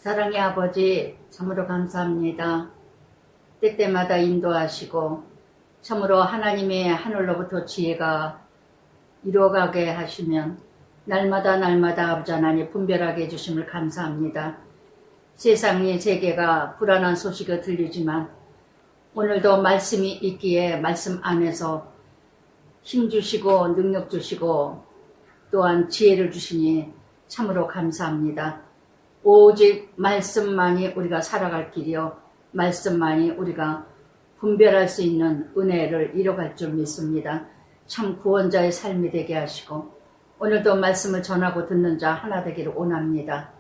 사랑의 아버지, 참으로 감사합니다. 때때마다 인도하시고 참으로 하나님의 하늘로부터 지혜가 이루어가게 하시면 날마다 아버지 하나님 분별하게 해주심을 감사합니다. 세상의 세계가 불안한 소식이 들리지만 오늘도 말씀이 있기에 말씀 안에서 힘주시고 능력 주시고 또한 지혜를 주시니 참으로 감사합니다. 오직 말씀만이 우리가 살아갈 길이요 말씀만이 우리가 분별할 수 있는 은혜를 이뤄갈 줄 믿습니다. 참 구원자의 삶이 되게 하시고 오늘도 말씀을 전하고 듣는 자 하나 되기를 원합니다.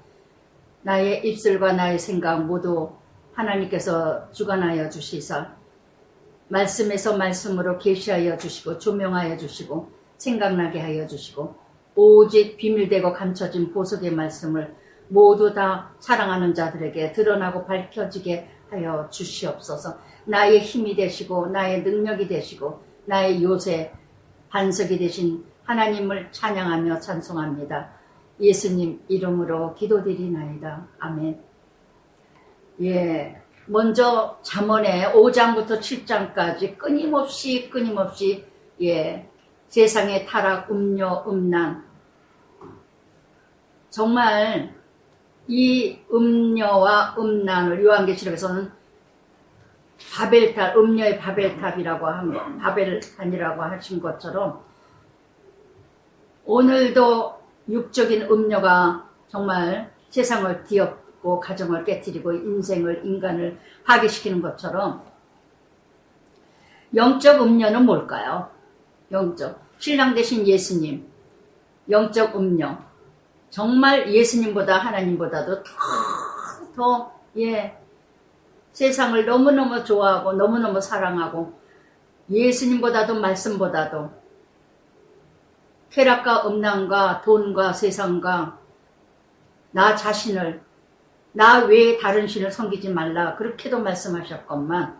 나의 입술과 나의 생각 모두 하나님께서 주관하여 주시사 말씀에서 말씀으로 계시하여 주시고 조명하여 주시고 생각나게 하여 주시고 오직 비밀되고 감춰진 보석의 말씀을 모두 다 사랑하는 자들에게 드러나고 밝혀지게 하여 주시옵소서. 나의 힘이 되시고 나의 능력이 되시고 나의 요새 반석이 되신 하나님을 찬양하며 찬송합니다. 예수님 이름으로 기도드리나이다. 아멘. 먼저 잠언의 5장부터 7장까지 끊임없이 세상의 타락, 음료, 음란, 정말 이 음녀와 음란을 요한계시록에서는 바벨탑, 음녀의 바벨탑이라고 하면 바벨탄이라고 하신 것처럼 오늘도 육적인 음녀가 정말 세상을 뒤엎고 가정을 깨뜨리고 인간을 파괴시키는 것처럼 영적 음녀는 뭘까요? 영적 신랑 되신 예수님, 영적 음녀, 정말 예수님보다 하나님보다도 더 세상을 너무너무 좋아하고 너무너무 사랑하고 예수님보다도 말씀보다도 쾌락과 음란과 돈과 세상과 나 자신을 나 외에 다른 신을 섬기지 말라 그렇게도 말씀하셨건만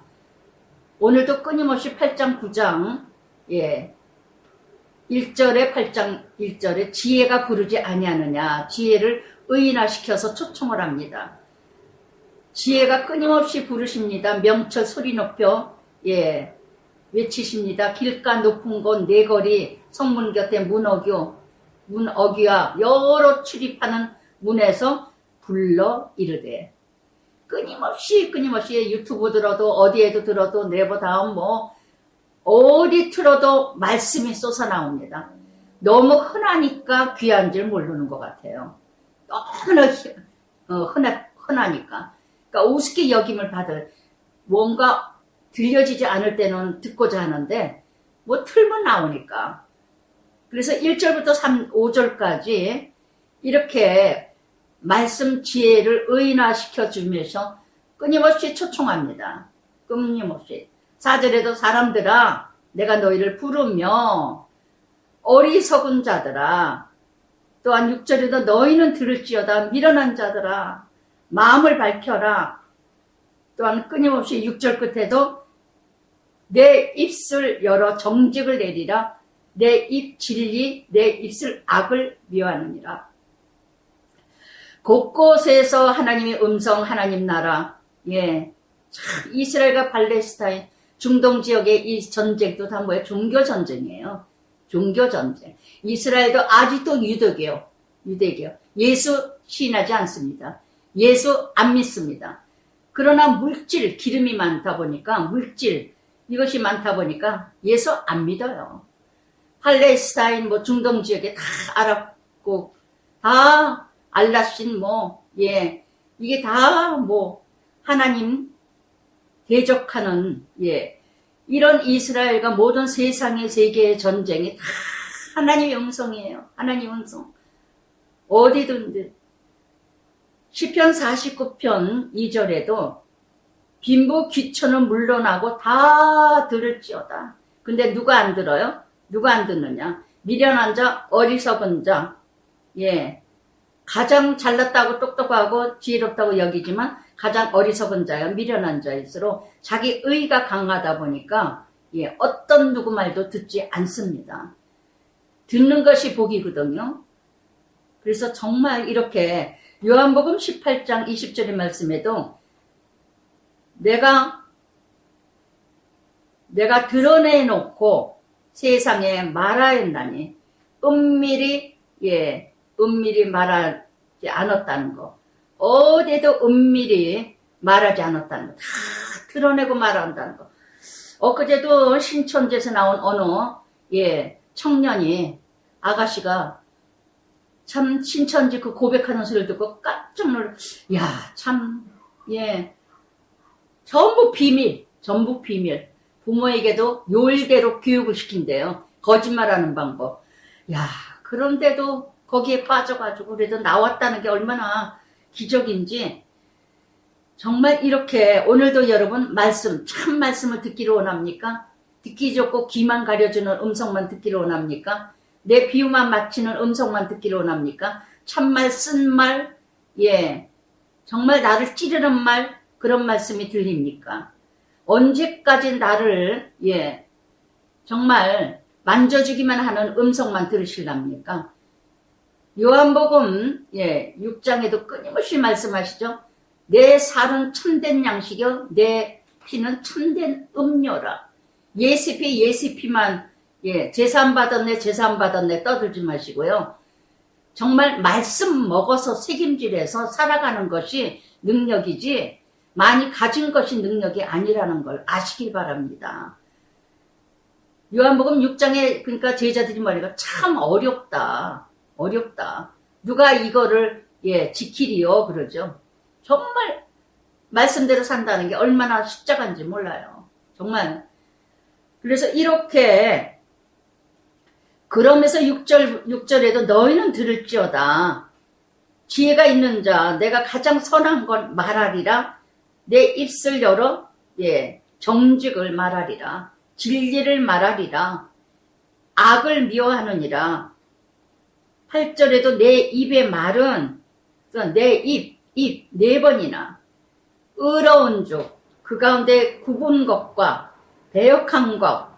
오늘도 끊임없이 8장 9장 1절에 8장 1절에 지혜가 부르지 아니하느냐 지혜를 의인화시켜서 초청을 합니다. 지혜가 끊임없이 부르십니다. 명철 소리 높여 외치십니다. 길가 높은 곳 내거리 성문 곁에 문어귀와 여러 출입하는 문에서 불러 이르되 끊임없이 유튜브 들어도 어디에도 들어도 네버다운 어디 틀어도 말씀이 쏟아나옵니다. 너무 흔하니까 귀한 줄 모르는 것 같아요. 너무나 흔하니까. 그러니까 우습게 여김을 받을 뭔가 들려지지 않을 때는 듣고자 하는데 틀면 나오니까. 그래서 1절부터 5절까지 이렇게 말씀 지혜를 의인화시켜 주면서 끊임없이 초청합니다. 끊임없이. 4절에도 사람들아 내가 너희를 부르며 어리석은 자들아 또한 6절에도 너희는 들을지어다 미련한 자들아 마음을 밝혀라 또한 끊임없이 6절 끝에도 내 입술 열어 정직을 내리라 내 입 진리 내 입술 악을 미워하느니라. 곳곳에서 하나님의 음성 하나님 나라 이스라엘과 팔레스타인 중동 지역의 이 전쟁도 다 종교 전쟁이에요. 종교 전쟁. 이스라엘도 아직도 유대교요. 예수 시인하지 않습니다. 예수 안 믿습니다. 그러나 물질, 기름이 많다 보니까 이것이 많다 보니까 예수 안 믿어요. 팔레스타인 중동 지역에 다 알았고 다 알라신 이게 다 하나님 대적하는 이런 이스라엘과 모든 세상의 세계의 전쟁이 다 하나님의 음성이에요. 하나님의 음성. 어디든지 시편 49편 2절에도 빈부 귀천은 물러나고 다 들을지어다. 근데 누가 안 들어요? 누가 안 듣느냐? 미련한 자, 어리석은 자. 가장 잘났다고 똑똑하고 지혜롭다고 여기지만 가장 어리석은 자야 미련한 자일수록 자기 의가 강하다 보니까 어떤 누구 말도 듣지 않습니다. 듣는 것이 복이거든요. 그래서 정말 이렇게 요한복음 18장 20절의 말씀에도 내가 드러내놓고 세상에 말하였나니 은밀히 말하지 않았다는 거. 어디에도 은밀히 말하지 않았다는 거. 다 드러내고 말한다는 거. 엊그제도 신천지에서 나온 어느 청년이 아가씨가 참 신천지 그 고백하는 소리를 듣고 깜짝 놀라. 전부 비밀. 부모에게도 요일대로 교육을 시킨대요. 거짓말하는 방법. 그런데도 거기에 빠져가지고 그래도 나왔다는 게 얼마나 기적인지. 정말 이렇게 오늘도 여러분 참 말씀을 듣기를 원합니까? 듣기 좋고 귀만 가려주는 음성만 듣기를 원합니까? 내 비유만 맞히는 음성만 듣기를 원합니까? 참말, 쓴말, 정말 나를 찌르는 말, 그런 말씀이 들립니까? 언제까지 나를, 정말 만져주기만 하는 음성만 들으실랍니까? 요한복음, 6장에도 끊임없이 말씀하시죠? 내 살은 참된 양식이요, 내 피는 참된 음료라. 예시피만, 제사 받았네 떠들지 마시고요. 정말 말씀 먹어서 책임질해서 살아가는 것이 능력이지, 많이 가진 것이 능력이 아니라는 걸 아시길 바랍니다. 요한복음 6장에 그러니까 제자들이 말이가 참 어렵다. 누가 이거를 지키리요 그러죠. 정말 말씀대로 산다는 게 얼마나 십자가인지 몰라요. 정말. 그래서 이렇게 그러면서 6절에도 너희는 들을지어다. 지혜가 있는 자 내가 가장 선한 건 말하리라. 내 입술 열어 정직을 말하리라. 진리를 말하리라. 악을 미워하느니라. 8절에도 내 입의 말은 내 입 4번이나 의로운 족 그 가운데 굽은 것과 배역한 것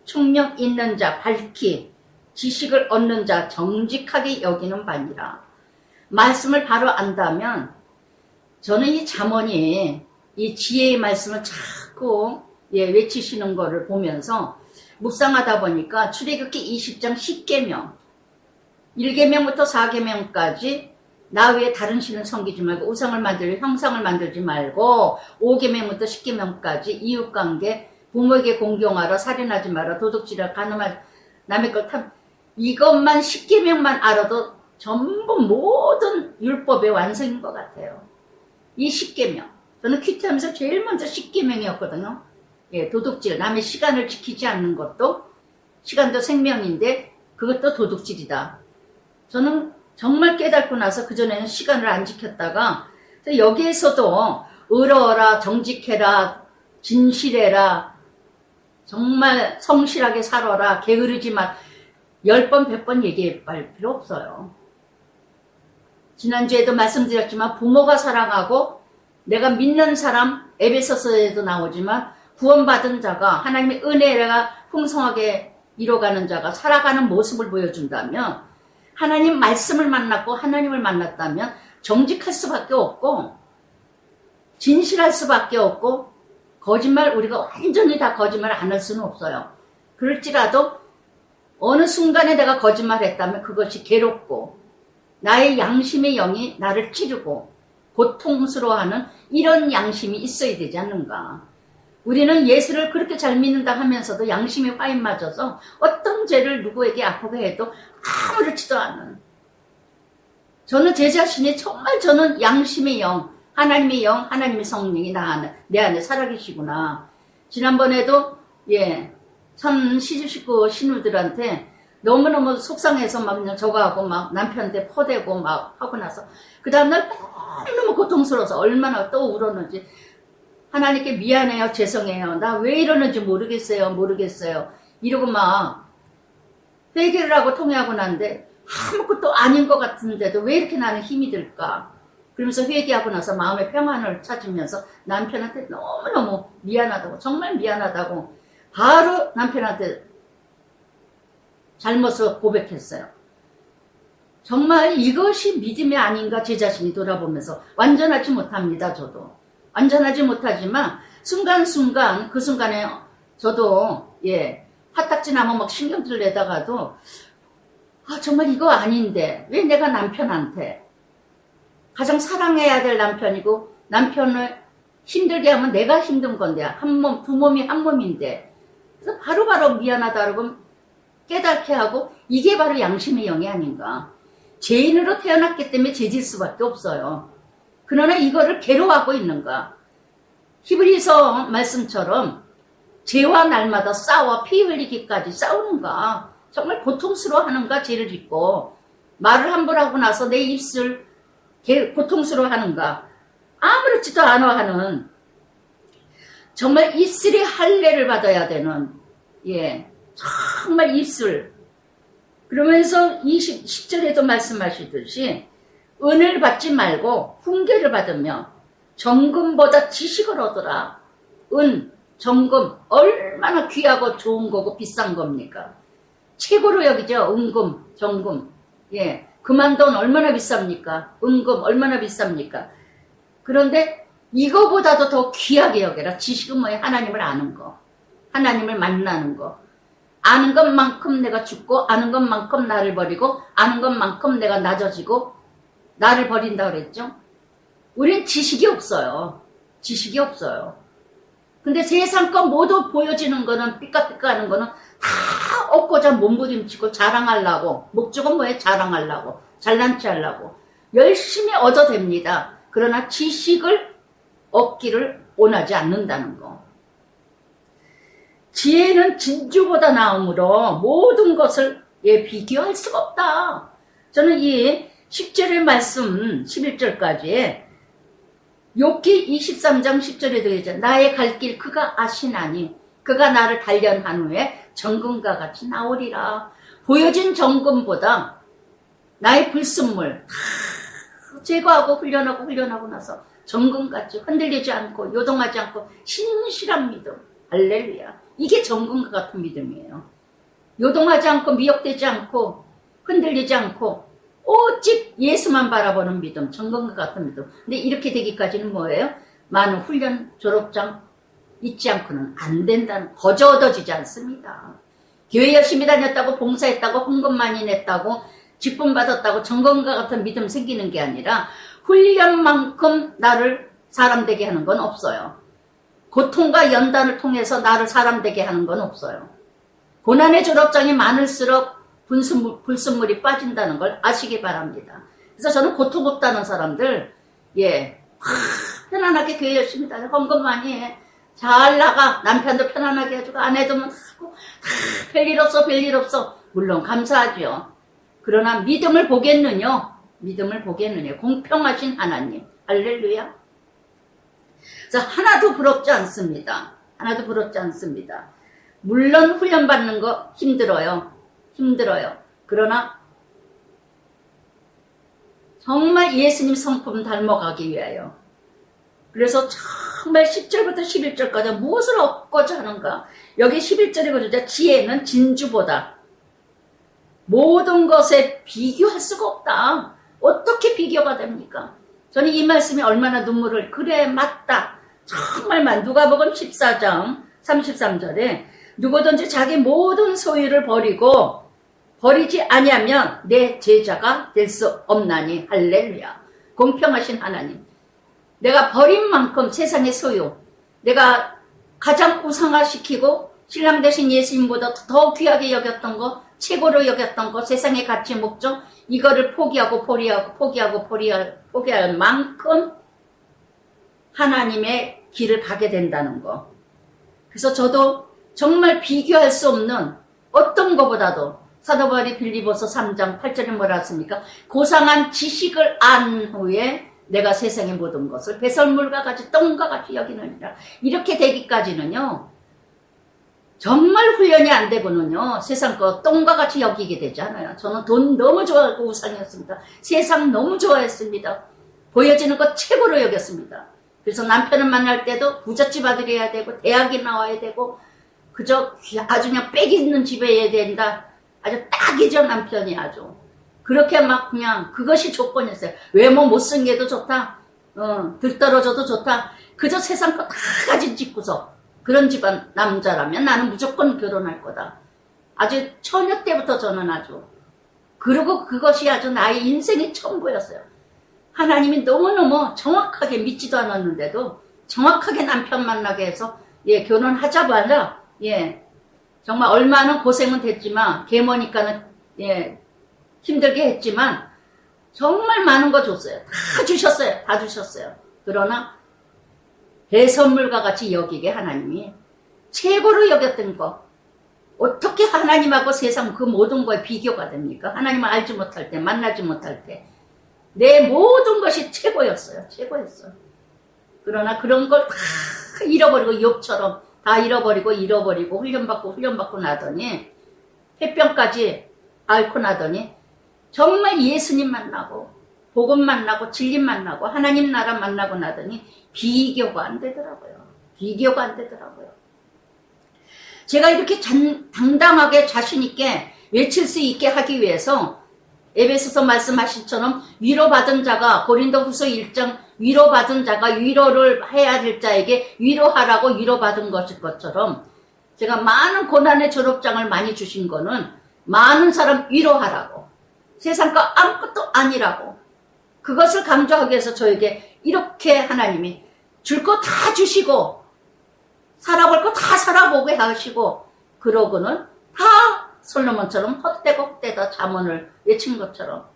총력 있는 자 밝히 지식을 얻는 자 정직하게 여기는 바니라. 말씀을 바로 안다면 저는 이 잠언이 이 지혜의 말씀을 자꾸 외치시는 거를 보면서 묵상하다 보니까 출애굽기 20장 10계명 1계명부터 4계명까지 나 외에 다른 신을 섬기지 말고 우상을 만들고 형상을 만들지 말고 5계명부터 10계명까지 이웃관계 부모에게 공경하라 살인하지 마라 도둑질하라 간음하라 남의 걸 탐 이것만 10계명만 알아도 전부 모든 율법의 완성인 것 같아요. 이 10계명 저는 큐티하면서 제일 먼저 10계명이었거든요. 도둑질 남의 시간을 지키지 않는 것도 시간도 생명인데 그것도 도둑질이다. 저는 정말 깨닫고 나서 그전에는 시간을 안 지켰다가 여기에서도 의로워라 정직해라 진실해라 정말 성실하게 살아라 게으르지 마 10번 100번 얘기할 필요 없어요. 지난주에도 말씀드렸지만 부모가 사랑하고 내가 믿는 사람 에베소서에도 나오지만 구원받은 자가 하나님의 은혜가 풍성하게 이뤄가는 자가 살아가는 모습을 보여준다면 하나님 말씀을 만났고 하나님을 만났다면 정직할 수밖에 없고 진실할 수밖에 없고 거짓말 우리가 완전히 다 거짓말 안 할 수는 없어요. 그럴지라도 어느 순간에 내가 거짓말했다면 그것이 괴롭고 나의 양심의 영이 나를 찌르고 고통스러워하는 이런 양심이 있어야 되지 않는가. 우리는 예수를 그렇게 잘 믿는다 하면서도 양심이 화인 맞아서 어떤 죄를 누구에게 아프게 해도 아무렇지도 않은 저는 제 자신이 정말 저는 양심의 영 하나님의 영 하나님의 성령이 내 안에 살아계시구나. 지난번에도 참 시집식구 신우들한테 너무너무 속상해서 막 그냥 저거 하고 막 남편한테 퍼대고 막 하고 나서 그 다음날 너무너무 고통스러워서 얼마나 또 울었는지 하나님께 미안해요 죄송해요 나 왜 이러는지 모르겠어요 이러고 막 회개를 하고 통회하고 난데 아무것도 아닌 것 같은데도 왜 이렇게 나는 힘이 들까 그러면서 회개하고 나서 마음의 평안을 찾으면서 남편한테 너무너무 미안하다고 정말 미안하다고 바로 남편한테 잘못을 고백했어요. 정말 이것이 믿음이 아닌가 제 자신이 돌아보면서 완전하지 못합니다. 저도 완전하지 못하지만 순간순간 그 순간에 저도 화딱지 나면 막 신경질 내다가도 정말 이거 아닌데 왜 내가 남편한테 가장 사랑해야 될 남편이고 남편을 힘들게 하면 내가 힘든 건데 한 몸, 두 몸이 한 몸인데 그래서 바로바로 미안하다 그러고 깨닫게 하고 이게 바로 양심의 영이 아닌가. 죄인으로 태어났기 때문에 죄질 수밖에 없어요. 그러나 이거를 괴로워하고 있는가. 히브리서 말씀처럼 죄와 날마다 싸워 피 흘리기까지 싸우는가. 정말 고통스러워하는가. 죄를 짓고 말을 함부로 하고 나서 내 입술 고통스러워하는가. 아무렇지도 않아 하는 정말 입술이 할례를 받아야 되는 정말 입술. 그러면서 10절에도 말씀하시듯이 은을 받지 말고 훈계를 받으며 정금보다 지식을 얻으라. 은, 정금 얼마나 귀하고 좋은 거고 비싼 겁니까? 최고로 여기죠. 은금, 정금. 그만 돈 얼마나 비쌉니까? 은금 얼마나 비쌉니까? 그런데 이거보다도 더 귀하게 여겨라. 지식은 뭐예요? 하나님을 아는 거. 하나님을 만나는 거. 아는 것만큼 내가 죽고 아는 것만큼 나를 버리고 아는 것만큼 내가 낮아지고 나를 버린다 그랬죠. 우린 지식이 없어요. 지식이 없어요. 근데 세상 것 모두 보여지는 거는 삐까삐까하는 거는 다 얻고자 몸부림치고 자랑하려고. 목적은 뭐예요? 자랑하려고. 잘난 체 하려고. 열심히 얻어댑니다. 그러나 지식을 얻기를 원하지 않는다는 거. 지혜는 진주보다 나음으로 모든 것을 비교할 수가 없다. 저는 이 10절의 말씀 11절까지 욥기 23장 10절에 되어있죠. 나의 갈 길 그가 아시나니 그가 나를 단련한 후에 정금과 같이 나오리라. 보여진 정금보다 나의 불순물 다 제거하고 훈련하고 나서 정금같이 흔들리지 않고 요동하지 않고 신실한 믿음. 할렐루야. 이게 정금과 같은 믿음이에요. 요동하지 않고 미혹되지 않고 흔들리지 않고 오직 예수만 바라보는 믿음. 정금과 같은 믿음. 근데 이렇게 되기까지는 뭐예요? 많은 훈련 졸업장 잊지 않고는 안 된다는, 거저 얻어지지 않습니다. 교회 열심히 다녔다고 봉사했다고 헌금 많이 냈다고 직분 받았다고 정금과 같은 믿음 생기는 게 아니라 훈련만큼 나를 사람 되게 하는 건 없어요. 고통과 연단을 통해서 나를 사람 되게 하는 건 없어요. 고난의 졸업장이 많을수록 불순물이 빠진다는 걸 아시기 바랍니다. 그래서 저는 고통 없다는 사람들, 편안하게 교회 열심히 다녀, 헌금 많이 해, 잘 나가, 남편도 편안하게 해주고, 아내도 하고, 별일 없어. 물론 감사하죠. 그러나 믿음을 보겠느냐? 공평하신 하나님. 할렐루야. 그래서 하나도 부럽지 않습니다. 물론 훈련받는 거 힘들어요. 그러나 정말 예수님 성품 닮아가기 위하여. 그래서 정말 10절부터 11절까지 무엇을 얻고자 하는가. 여기 11절에 보자. 지혜는 진주보다 모든 것에 비교할 수가 없다. 어떻게 비교가 됩니까? 저는 이 말씀이 얼마나 눈물을, 그래 맞다. 정말 누가복음 14장 33절에 누구든지 자기 모든 소유를 버리지 아니하면 내 제자가 될 수 없나니. 할렐루야. 공평하신 하나님. 내가 버린 만큼 세상의 소유, 내가 가장 우상화시키고 신랑 대신 예수님보다 더 귀하게 여겼던 거, 최고로 여겼던 거, 세상의 가치 목적, 이거를 포기할 만큼 하나님의 길을 가게 된다는 거. 그래서 저도 정말 비교할 수 없는 어떤 것보다도 사도 바울이 빌립보서 3장 8절에 뭐라 했습니까? 고상한 지식을 안 후에 내가 세상의 모든 것을 배설물과 같이 똥과 같이 여기느니라. 이렇게 되기까지는요, 정말 훈련이 안 되고는요, 세상 거 똥과 같이 여기게 되잖아요. 저는 돈 너무 좋아하고 우상이었습니다. 세상 너무 좋아했습니다. 보여지는 것 최고로 여겼습니다. 그래서 남편을 만날 때도 부잣집 아들이어야 되고, 대학에 나와야 되고, 그저 아주 그냥 빽 있는 집에 해야 된다. 아주 딱이죠, 남편이 아주. 그렇게 막 그냥 그것이 조건이었어요. 외모 못생겨도 좋다. 들떨어져도 좋다. 그저 세상 거 다 가진 짓고서 그런 집안 남자라면 나는 무조건 결혼할 거다. 아주 처녀 때부터 저는 아주 그리고 그것이 아주 나의 인생의 천국이었어요. 하나님이 너무너무 정확하게 믿지도 않았는데도 정확하게 남편 만나게 해서 예 결혼하자마자 예 정말 얼마나 고생은 됐지만 계모니까는 예 힘들게 했지만 정말 많은 거 줬어요. 다 주셨어요. 다 주셨어요. 그러나 배선물과 같이 여기게 하나님이 최고로 여겼던 거 어떻게 하나님하고 세상 그 모든 거에 비교가 됩니까? 하나님을 알지 못할 때 만나지 못할 때 내 모든 것이 최고였어요. 최고였어요. 그러나 그런 걸 다 잃어버리고 욥처럼 다 잃어버리고 훈련받고 나더니 폐병까지 앓고 나더니 정말 예수님 만나고 복음 만나고 진리 만나고 하나님 나라 만나고 나더니 비교가 안 되더라고요. 비교가 안 되더라고요. 제가 이렇게 당당하게 자신 있게 외칠 수 있게 하기 위해서 에베소서 말씀하신처럼 위로받은 자가 고린도후서 1장 위로받은 자가 위로를 해야 될 자에게 위로하라고 위로받은 것일 것처럼 제가 많은 고난의 졸업장을 많이 주신 거는 많은 사람 위로하라고 세상 거 아무것도 아니라고 그것을 강조하기 위해서 저에게 이렇게 하나님이 줄 거 다 주시고 살아볼 거 다 살아보게 하시고 그러고는 다 솔로몬처럼 헛되다 잠언을 외친 것처럼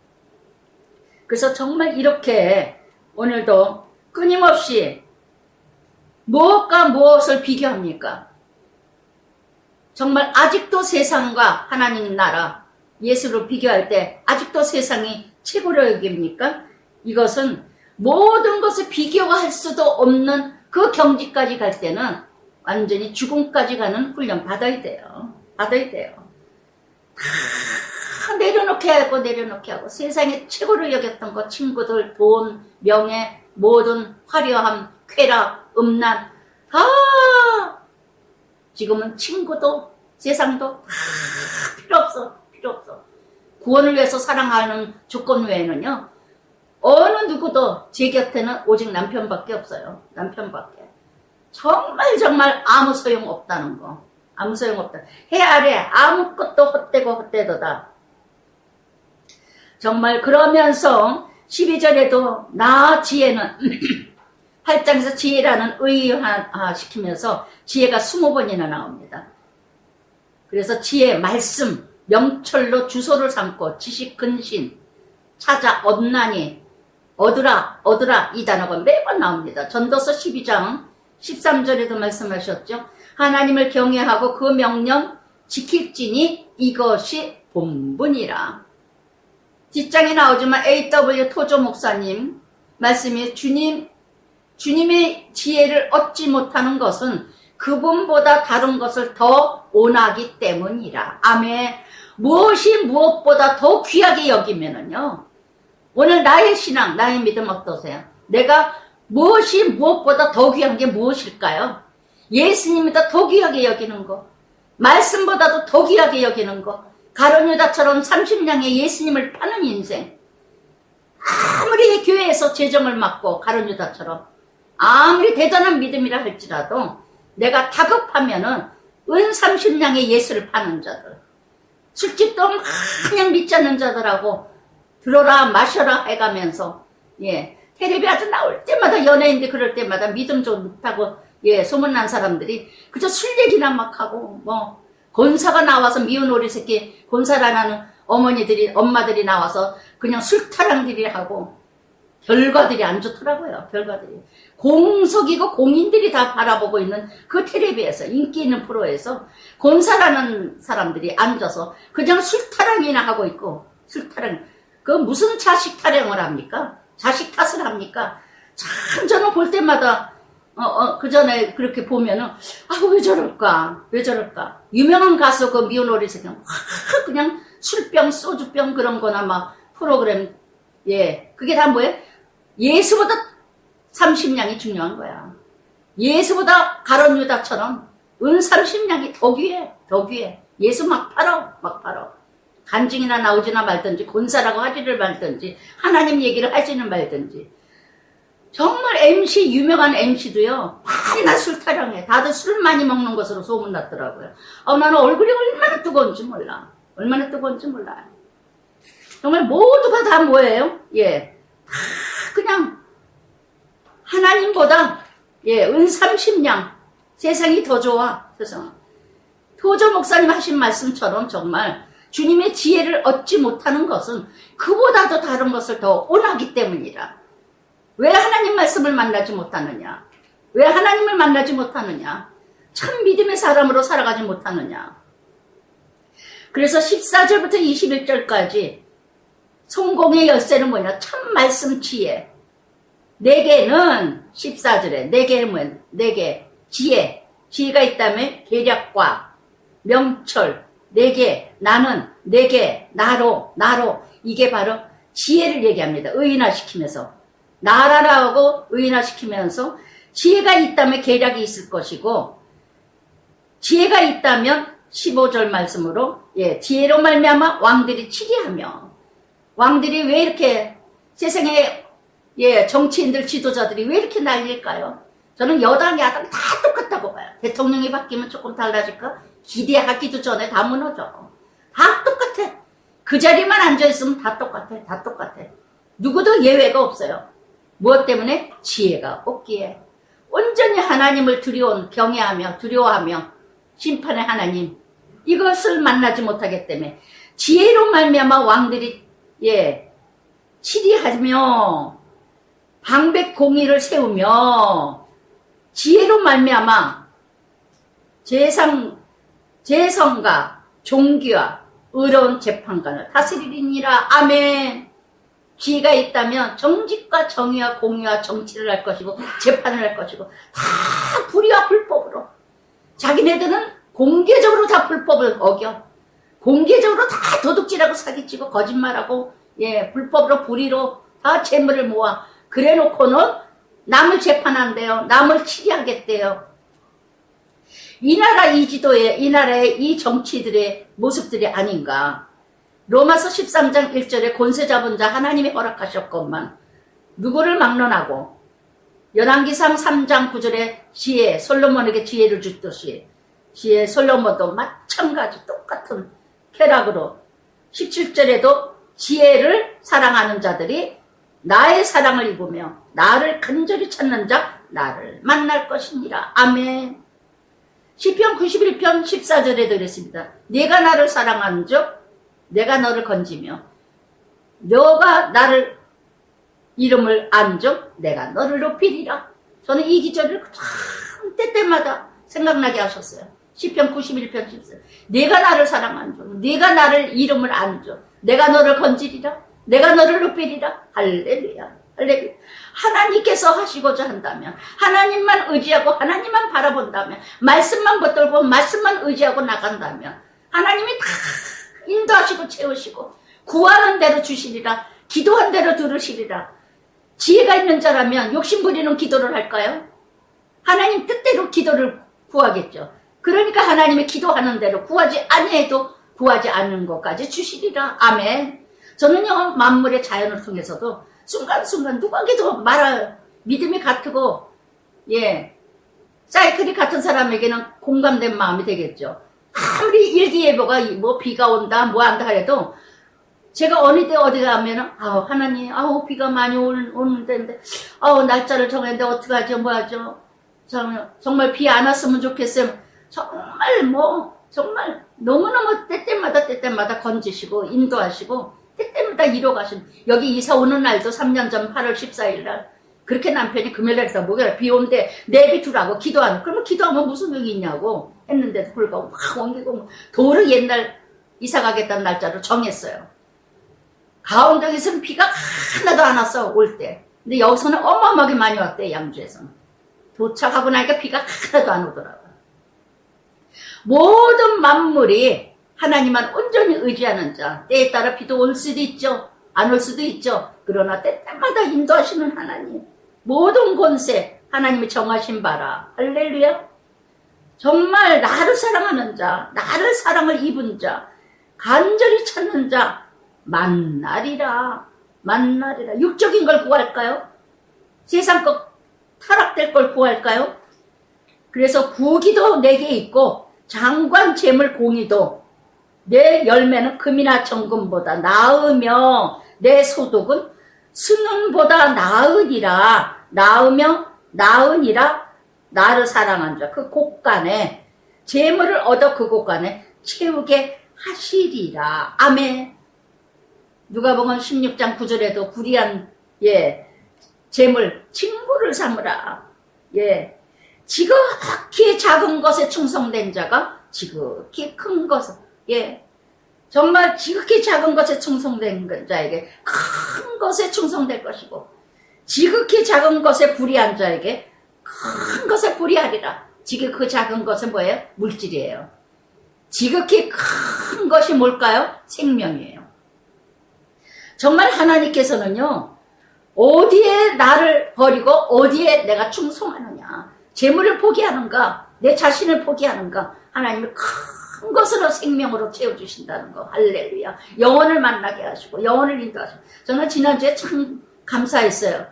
그래서 정말 이렇게 오늘도 끊임없이 무엇과 무엇을 비교합니까? 정말 아직도 세상과 하나님 나라 예수를 비교할 때 아직도 세상이 최고로 여깁니까? 이것은 모든 것을 비교할 수도 없는 그 경지까지 갈 때는 완전히 죽음까지 가는 훈련 받아야 돼요. 받아야 돼요. 다 내려놓게 하고 세상에 최고로 여겼던 것 친구들, 돈, 명예, 모든 화려함, 쾌락, 음란 다 지금은 친구도 세상도 다 필요 없어. 구원을 위해서 사랑하는 조건 외에는요. 어느 누구도 제 곁에는 오직 남편밖에 없어요. 남편밖에. 정말 아무 소용 없다는 거. 아무 소용 없다. 해 아래 아무것도 헛되도다. 정말 그러면서 12절에도 나 지혜는 8장에서 지혜라는 의화 시키면서 지혜가 20번이나 나옵니다. 그래서 지혜, 말씀, 명철로 주소를 삼고 지식, 근신, 찾아, 얻나니, 얻으라 이 단어가 매번 나옵니다. 전도서 12장 13절에도 말씀하셨죠. 하나님을 경외하고 그 명령 지킬지니 이것이 본분이라. 뒷장에 나오지만 A.W. 토조 목사님 말씀이 주님의 지혜를 얻지 못하는 것은 그분보다 다른 것을 더 원하기 때문이라. 아멘. 무엇이 무엇보다 더 귀하게 여기면은요. 오늘 나의 신앙, 나의 믿음 어떠세요? 내가 무엇이 무엇보다 더 귀한 게 무엇일까요? 예수님보다 더 귀하게 여기는 거, 말씀보다도 더 귀하게 여기는 거, 가룟유다처럼 30냥에 예수님을 파는 인생. 아무리 교회에서 재정을 맡고 가룟유다처럼 아무리 대단한 믿음이라 할지라도 내가 다급하면은 은 30냥에 예수를 파는 자들, 술집도 그냥 믿지 않는 자들하고 들어라 마셔라 해가면서 텔레비 아주 나올 때마다 연예인들 그럴 때마다 믿음 좀 못하고 소문난 사람들이 그저 술 얘기나 막 하고 권사가 나와서 미운 오리 새끼 권사라는 엄마들이 나와서 그냥 술타랑들이 하고 결과들이 안 좋더라고요. 결과들이 공석이고 공인들이 다 바라보고 있는 그 텔레비에서 인기 있는 프로에서 권사라는 사람들이 앉아서 그냥 술타랑이나 하고 있고 술타랑 그 무슨 자식 타령을 합니까? 자식 탓을 합니까? 참 저는 볼 때마다 그 전에 그렇게 보면은 왜 저럴까? 유명한 가수 그 미운 오리 새끼 그냥 술병 소주병 그런 거나 막 프로그램 그게 다 뭐예요? 예수보다 30냥이 중요한 거야. 예수보다 가룟유다처럼 은 30냥이 더 귀해. 예수 막 팔어. 간증이나 나오지나 말든지 권사라고 하지를 말든지 하나님 얘기를 하지는 말든지 정말 MC 유명한 MC도요 맨날 술 타령해. 다들 술 많이 먹는 것으로 소문났더라고요. 나는 얼굴이 얼마나 뜨거운지 몰라. 얼마나 뜨거운지 몰라요. 정말 모두가 다 뭐예요? 예, 다 그냥 하나님보다 은삼십냥 세상이 더 좋아. 세상. 도저 목사님 하신 말씀처럼 정말 주님의 지혜를 얻지 못하는 것은 그보다도 다른 것을 더 원하기 때문이라. 왜 하나님 말씀을 만나지 못하느냐? 왜 하나님을 만나지 못하느냐? 참 믿음의 사람으로 살아가지 못하느냐? 그래서 14절부터 21절까지 성공의 열쇠는 뭐냐? 참 말씀 지혜. 내게는 14절에 내게는 뭐야? 내게 지혜. 지혜가 있다면 계략과 명철. 내게 나는 내게 나로 이게 바로 지혜를 얘기합니다. 의인화시키면서. 나라라고 의인화시키면서 지혜가 있다면 계략이 있을 것이고 지혜가 있다면 15절 말씀으로 지혜로 말미암아 왕들이 치리하며 왕들이 왜 이렇게 세상에 정치인들 지도자들이 왜 이렇게 난릴까요? 저는 여당 야당 다 똑같다고 봐요. 대통령이 바뀌면 조금 달라질까? 기대하기도 전에 다 무너져. 다 똑같아. 그 자리만 앉아있으면 다 똑같아. 다 똑같아. 누구도 예외가 없어요. 무엇 때문에? 지혜가 없기에. 온전히 하나님을 경외하며 두려워하며 심판의 하나님 이것을 만나지 못하기 때문에 지혜로 말미암아 왕들이 치리하며 방백 공의를 세우며 지혜로 말미암아 재성과 종기와 의로운 재판관을 다스리리니라. 아멘. 지혜가 있다면 정직과 정의와 공의와 정치를 할 것이고 재판을 할 것이고 다 불의와 불법으로 자기네들은 공개적으로 다 불법을 어겨 공개적으로 다 도둑질하고 사기치고 거짓말하고 불법으로 불의로 다 재물을 모아 그래놓고는 남을 재판한대요. 남을 치리하겠대요. 이 나라 이 지도에 이 나라의 이 정치들의 모습들이 아닌가. 로마서 13장 1절에 권세 잡은 자 하나님이 허락하셨건만 누구를 막론하고 열왕기상 3장 9절에 지혜 솔로몬에게 지혜를 주듯이 지혜 솔로몬도 마찬가지 똑같은 쾌락으로 17절에도 지혜를 사랑하는 자들이 나의 사랑을 입으며 나를 간절히 찾는 자 나를 만날 것이니라. 아멘. 시편 91편 14절에도 그랬습니다. 네가 나를 사랑하는 즉 내가 너를 건지며 너가 나를 이름을 안즉 내가 너를 높이리라. 저는 이 기절을 참 때때마다 생각나게 하셨어요. 시편 91편 14절. 내가 나를 사랑하는 즉 네가 나를 이름을 안즉 내가 너를 건지리라. 내가 너를 높이리라. 할렐루야. 할렐루야. 하나님께서 하시고자 한다면 하나님만 의지하고 하나님만 바라본다면 말씀만 붙들고 말씀만 의지하고 나간다면 하나님이 다 인도하시고 채우시고 구하는 대로 주시리라. 기도한 대로 들으시리라. 지혜가 있는 자라면 욕심부리는 기도를 할까요? 하나님 뜻대로 기도를 구하겠죠. 그러니까 하나님이 기도하는 대로 구하지 아니해도 구하지 않는 것까지 주시리라. 아멘. 저는요 만물의 자연을 통해서도 순간순간 누구에게도 말할 믿음이 같고 사이클이 같은 사람에게는 공감된 마음이 되겠죠. 아무리 일기예보가 뭐 비가 온다 뭐 한다 해도 제가 어느 때 어디 가면은 하나님 비가 많이 오는데 날짜를 정했는데 어떡하죠 뭐하죠. 정말 비 안 왔으면 좋겠어요. 정말 너무너무 때때마다 건지시고 인도하시고 때때마다 이뤄가신. 여기 이사 오는 날도 3년 전 8월 14일 날 그렇게 남편이 금요일날에서 목요일 비 오는데 내비두라고 기도하는. 그러면 기도하면 무슨 의미 있냐고 했는데도 불구하고 막 옮기고 도로 옛날 이사 가겠다는 날짜로 정했어요. 가운데에서는 비가 하나도 안 왔어 올 때. 근데 여기서는 어마어마하게 많이 왔대. 양주에서는 도착하고 나니까 비가 하나도 안 오더라고요. 모든 만물이 하나님만 온전히 의지하는 자. 때에 따라 비도 올 수도 있죠. 안 올 수도 있죠. 그러나 때때마다 인도하시는 하나님. 모든 권세 하나님이 정하신 바라. 할렐루야. 정말 나를 사랑하는 자, 나를 사랑을 입은 자, 간절히 찾는 자 만나리라. 만나리라. 육적인 걸 구할까요? 세상 것 타락될 걸 구할까요? 그래서 부귀도 내게 있고 장관 재물 공의도 내 열매는 금이나 정금보다 나으며 내 소득은 순금보다 나으니라. 나으니라. 나를 사랑한 자 그 곳간에 재물을 얻어 그 곳간에 채우게 하시리라. 아멘. 누가복음 16장 9절에도 불의한 재물 친구를 삼으라. 지극히 작은 것에 충성된 자가 지극히 큰 것을 정말 지극히 작은 것에 충성된 자에게 큰 것에 충성될 것이고 지극히 작은 것에 불의한 자에게 큰 것에 불의하리라. 지극히 작은 것은 뭐예요? 물질이에요. 지극히 큰 것이 뭘까요? 생명이에요. 정말 하나님께서는요, 어디에 나를 버리고 어디에 내가 충성하느냐, 재물을 포기하는가, 내 자신을 포기하는가, 하나님이 큰 것으로 생명으로 채워주신다는 거. 할렐루야. 영혼을 만나게 하시고 영혼을 인도하시고. 저는 지난주에 참 감사했어요.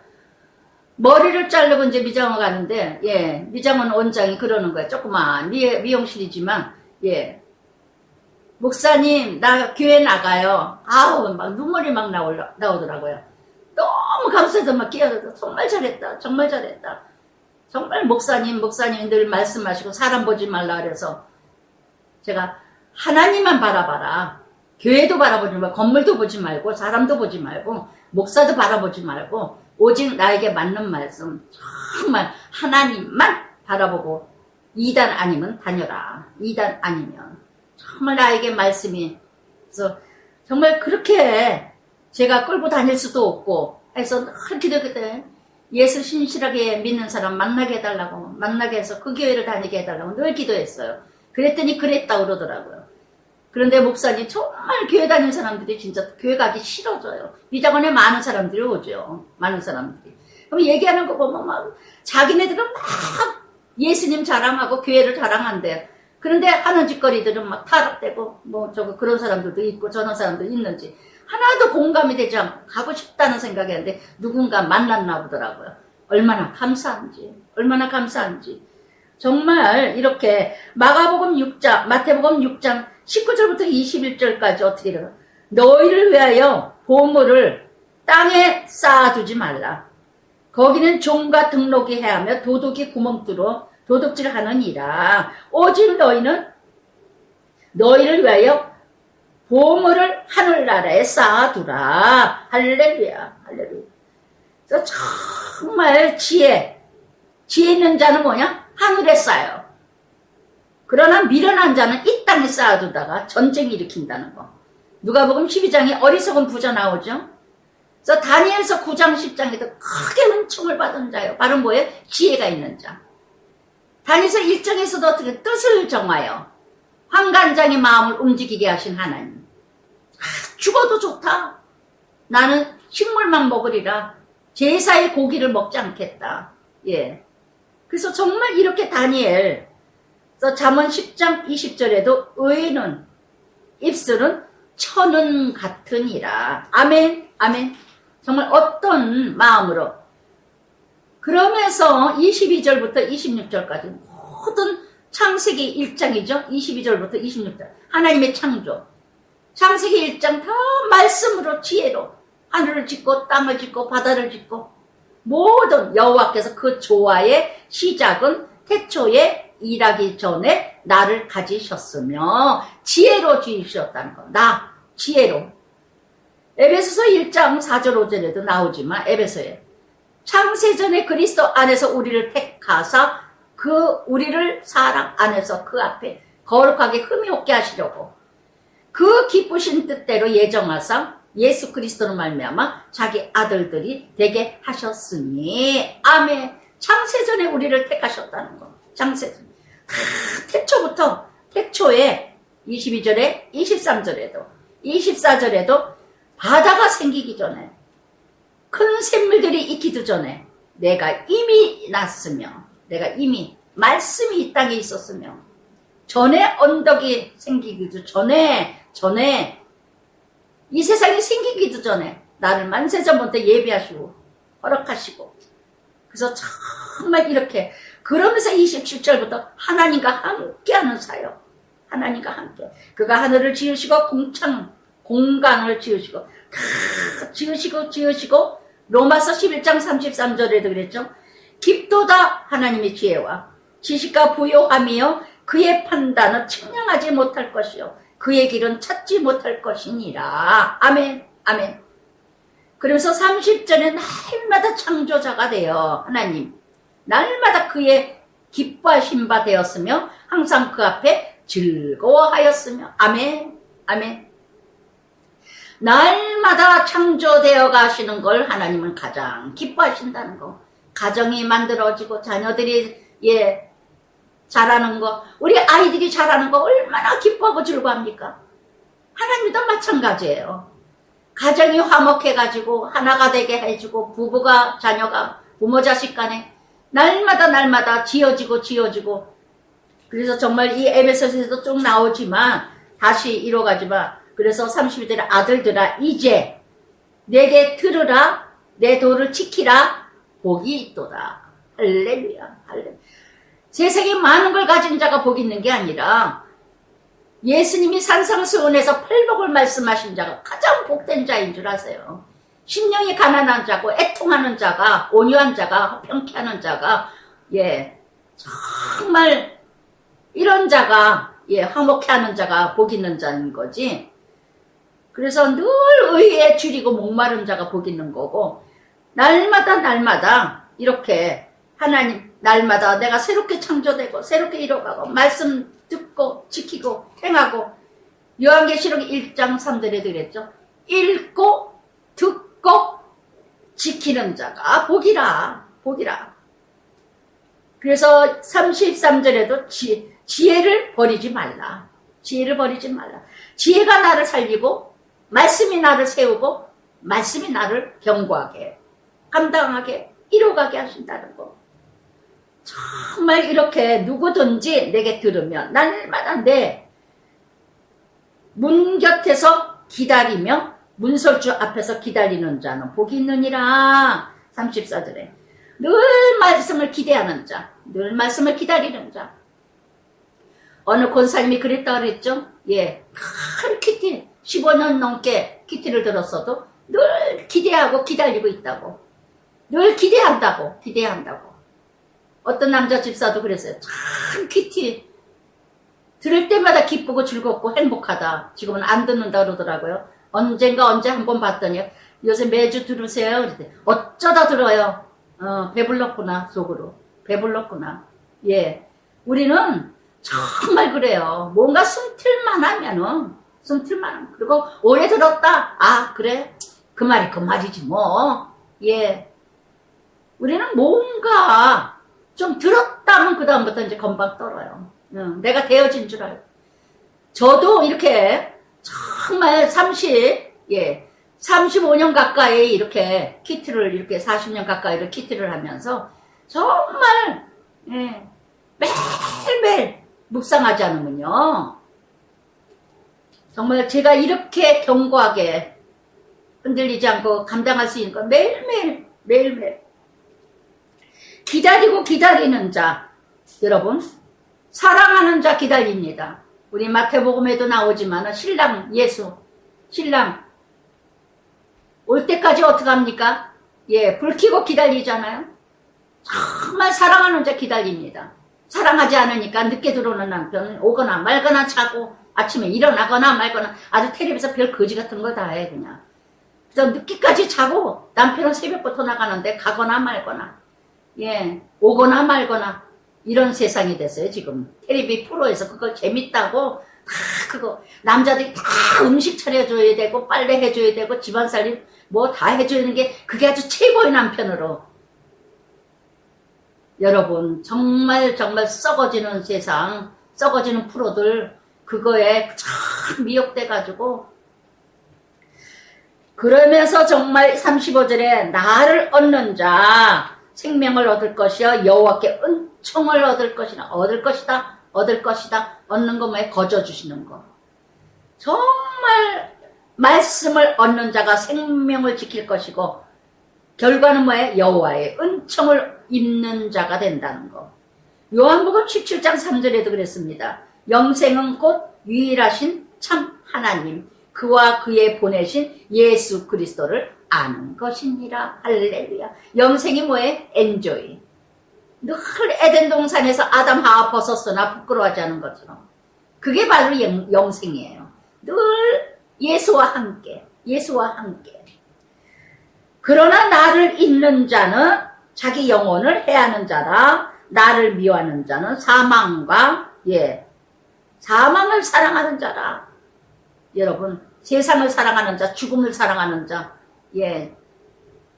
머리를 자르고 이제 미장원 가는데 미장원 원장이 그러는 거예요. 조그만 미용실이지만 목사님 나 교회 나가요. 아우 막 눈물이 막 나오더라고요. 너무 감사해서 막 끼어들어서 정말 잘했다. 정말 잘했다. 정말 목사님 늘 말씀하시고 사람 보지 말라 그래서 제가 하나님만 바라봐라. 교회도 바라보지 말고 건물도 보지 말고 사람도 보지 말고 목사도 바라보지 말고 오직 나에게 맞는 말씀 정말 하나님만 바라보고 2단 아니면 다녀라. 2단 아니면 정말 나에게 말씀이 그래서 정말 그렇게 제가 끌고 다닐 수도 없고 해서 늘 기도했거든. 예수 신실하게 믿는 사람 만나게 해달라고 만나게 해서 그 교회를 다니게 해달라고 늘 기도했어요. 그랬더니 그랬다고 그러더라고요. 그런데 목사님 정말 교회 다니는 사람들이 진짜 교회 가기 싫어져요. 미장원에 많은 사람들이 오죠. 많은 사람들이. 그럼 얘기하는 거 보면 막 자기네들은 막 예수님 자랑하고 교회를 자랑한대. 그런데 하는 짓거리들은 막 타락되고 뭐 저거 그런 사람들도 있고 저런 사람도 있는지 하나도 공감이 되지 않고 가고 싶다는 생각이 했는데 누군가 만났나 보더라고요. 얼마나 감사한지 정말 이렇게 마태복음 6장 19절부터 21절까지 어떻게 되나 너희를 위하여 보물을 땅에 쌓아두지 말라. 거기는 종과 등록이 해하며 도둑이 구멍 뚫어 도둑질하느니라. 오직 너희를 위하여 보물을 하늘나라에 쌓아두라. 할렐루야. 그래서 정말 지혜 있는 자는 뭐냐? 하늘에 쌓여. 그러나 미련한 자는 이 땅에 쌓아두다가 전쟁 일으킨다는 거. 누가복음 12장에 어리석은 부자 나오죠. 그래서 다니엘서 9장 10장에도 크게 은총을 받은 자요. 바로 뭐예요? 지혜가 있는 자. 다니엘서 1장에서도 어떻게 뜻을 정하여 환관장의 마음을 움직이게 하신 하나님. 죽어도 좋다. 나는 식물만 먹으리라. 제사의 고기를 먹지 않겠다. 그래서 정말 이렇게 다니엘 잠언 10장 20절에도 의인은 입술은 천은 같으니라. 아멘. 정말 어떤 마음으로 그러면서 22절부터 26절까지 모든 창세기 1장이죠. 22절부터 26절 하나님의 창조 창세기 1장 다 말씀으로 지혜로 하늘을 짓고 땅을 짓고 바다를 짓고 모든 여호와께서 그 조화의 시작은 태초에 일하기 전에 나를 가지셨으며 지혜로 지으셨다는 거. 나 지혜로. 에베소서 1장 4절 5절에도 나오지만 에베소에 창세전에 그리스도 안에서 우리를 택하사 그 우리를 사랑 안에서 그 앞에 거룩하게 흠이 없게 하시려고 그 기쁘신 뜻대로 예정하사 예수 그리스도로 말미암아 자기 아들들이 되게 하셨으니 아멘. 창세전에 우리를 택하셨다는 거. 창세전. 태초부터 태초에 22절에 23절에도 24절에도 바다가 생기기 전에 큰 샘물들이 있기도 전에 내가 이미 났으며 내가 이미 말씀이 이 땅에 있었으며 전에 언덕이 생기기도 전에 전에, 이 세상이 생기기도 전에 나를 만세전부터 예비하시고 허락하시고, 그래서 정말 이렇게 그러면서 27절부터 하나님과 함께하는 사역, 하나님과 함께 그가 하늘을 지으시고 공간을 지으시고 다 지으시고 로마서 11장 33절에도 그랬죠. 깊도다 하나님의 지혜와 지식과 부요함이요 그의 판단은 측량하지 못할 것이요 그의 길은 찾지 못할 것이니라. 아멘 아멘. 그러면서 30절에 날마다 창조자가 되어 하나님 날마다 그의 기뻐하신 바 되었으며 항상 그 앞에 즐거워하였으며 아멘 아멘. 날마다 창조되어 가시는 걸 하나님은 가장 기뻐하신다는 거. 가정이 만들어지고 자녀들이 자라는 거, 우리 아이들이 자라는 거 얼마나 기뻐하고 즐거워합니까? 하나님도 마찬가지예요. 가정이 화목해가지고 하나가 되게 해주고 부부가 자녀가 부모 자식 간에 날마다 지어지고 그래서 정말 이 에베소서에도 쭉 나오지만 다시 이뤄가지만 그래서 32절에 아들들아 이제 내게 들으라 내 도를 지키라 복이 있도다. 할렐루야 할렐루야. 세상에 많은 걸 가진 자가 복이 있는 게 아니라 예수님이 산상수훈에서 팔복을 말씀하신 자가 가장 복된 자인 줄 아세요. 심령이 가난한 자고 애통하는 자가 온유한 자가 평케 하는 자가 정말 이런 자가 화목해 하는 자가 복 있는 자인 거지. 그래서 늘 의에 줄이고 목마른 자가 복 있는 거고 날마다 이렇게 하나님 날마다 내가 새롭게 창조되고 새롭게 이뤄가고 말씀 듣고 지키고 행하고 요한계시록 1장 3절에도 그랬죠. 읽고 듣고 지키는 자가 복이라. 그래서 33절에도 지혜를 버리지 말라. 지혜가 나를 살리고 말씀이 나를 세우고 말씀이 나를 견고하게 감당하게 이뤄가게 하신다는 거. 정말 이렇게 누구든지 내게 들으면 날마다 내 문 곁에서 기다리며 문설주 앞에서 기다리는 자는 복이 있느니라. 34절에 늘 말씀을 기대하는 자, 늘 말씀을 기다리는 자. 어느 권사님이 그랬다 그랬죠. 큰 키티 15년 넘게 키티를 들었어도 늘 기대하고 기다리고 있다고. 늘 기대한다고. 어떤 남자 집사도 그랬어요. 참 키티 들을 때마다 기쁘고 즐겁고 행복하다. 지금은 안 듣는다 그러더라고요. 언제 한번 봤더니 요새 매주 들으세요. 그랬더니 어쩌다 들어요. 배불렀구나. 속으로 배불렀구나. 우리는 정말 그래요. 뭔가 숨틀만 하면은 그리고 오래 들었다. 아 그래 그 말이 그 말이지 뭐. 우리는 뭔가 좀 들었다면 그 다음부터 이제 금방 떨어요. 내가 되어진 줄 알고. 저도 이렇게 정말 35년 가까이 이렇게 키트를 이렇게 40년 가까이를 키트를 하면서 정말 매일매일 묵상하지 않으면요. 정말 제가 이렇게 견고하게 흔들리지 않고 감당할 수 있는 거 매일매일 기다리고 기다리는 자 여러분 사랑하는 자 기다립니다. 우리 마태복음에도 나오지만 신랑 예수 신랑 올 때까지 어떻게 합니까? 불 켜고 기다리잖아요. 정말 사랑하는 자 기다립니다. 사랑하지 않으니까 늦게 들어오는 남편은 오거나 말거나 자고 아침에 일어나거나 말거나 아주 텔레비에서 별 거지 같은 거 다 해 그냥. 그래서 늦게까지 자고 남편은 새벽부터 나가는데 가거나 말거나 오거나 말거나 이런 세상이 됐어요 지금. 텔레비 프로에서 그걸 재밌다고 다 그거 남자들이 다 음식 차려줘야 되고 빨래 해줘야 되고 집안살림 뭐 다 해줘야 되는 게 그게 아주 최고의 남편으로. 여러분 정말 썩어지는 세상 썩어지는 프로들 그거에 참 미혹돼 가지고 그러면서 정말 35절에 나를 얻는 자 생명을 얻을 것이요 여호와께 은총을 얻을 것이다 얻는 거 뭐에 거저 주시는 거. 정말 말씀을 얻는 자가 생명을 지킬 것이고 결과는 뭐예요? 여호와의 은총을 입는 자가 된다는 거. 요한복음 17장 3절에도 그랬습니다. 영생은 곧 유일하신 참 하나님 그와 그의 보내신 예수 그리스도를 아는 것이니라. 할렐루야. 영생이 뭐예요? 엔조이. 늘 에덴 동산에서 아담 하와 벗었으나 부끄러워하지 않은 것처럼 그게 바로 영생이에요. 늘 예수와 함께, 예수와 함께. 그러나 나를 잊는 자는 자기 영혼을 해하는 자라. 나를 미워하는 자는 사망과 사망을 사랑하는 자라. 여러분, 세상을 사랑하는 자, 죽음을 사랑하는 자,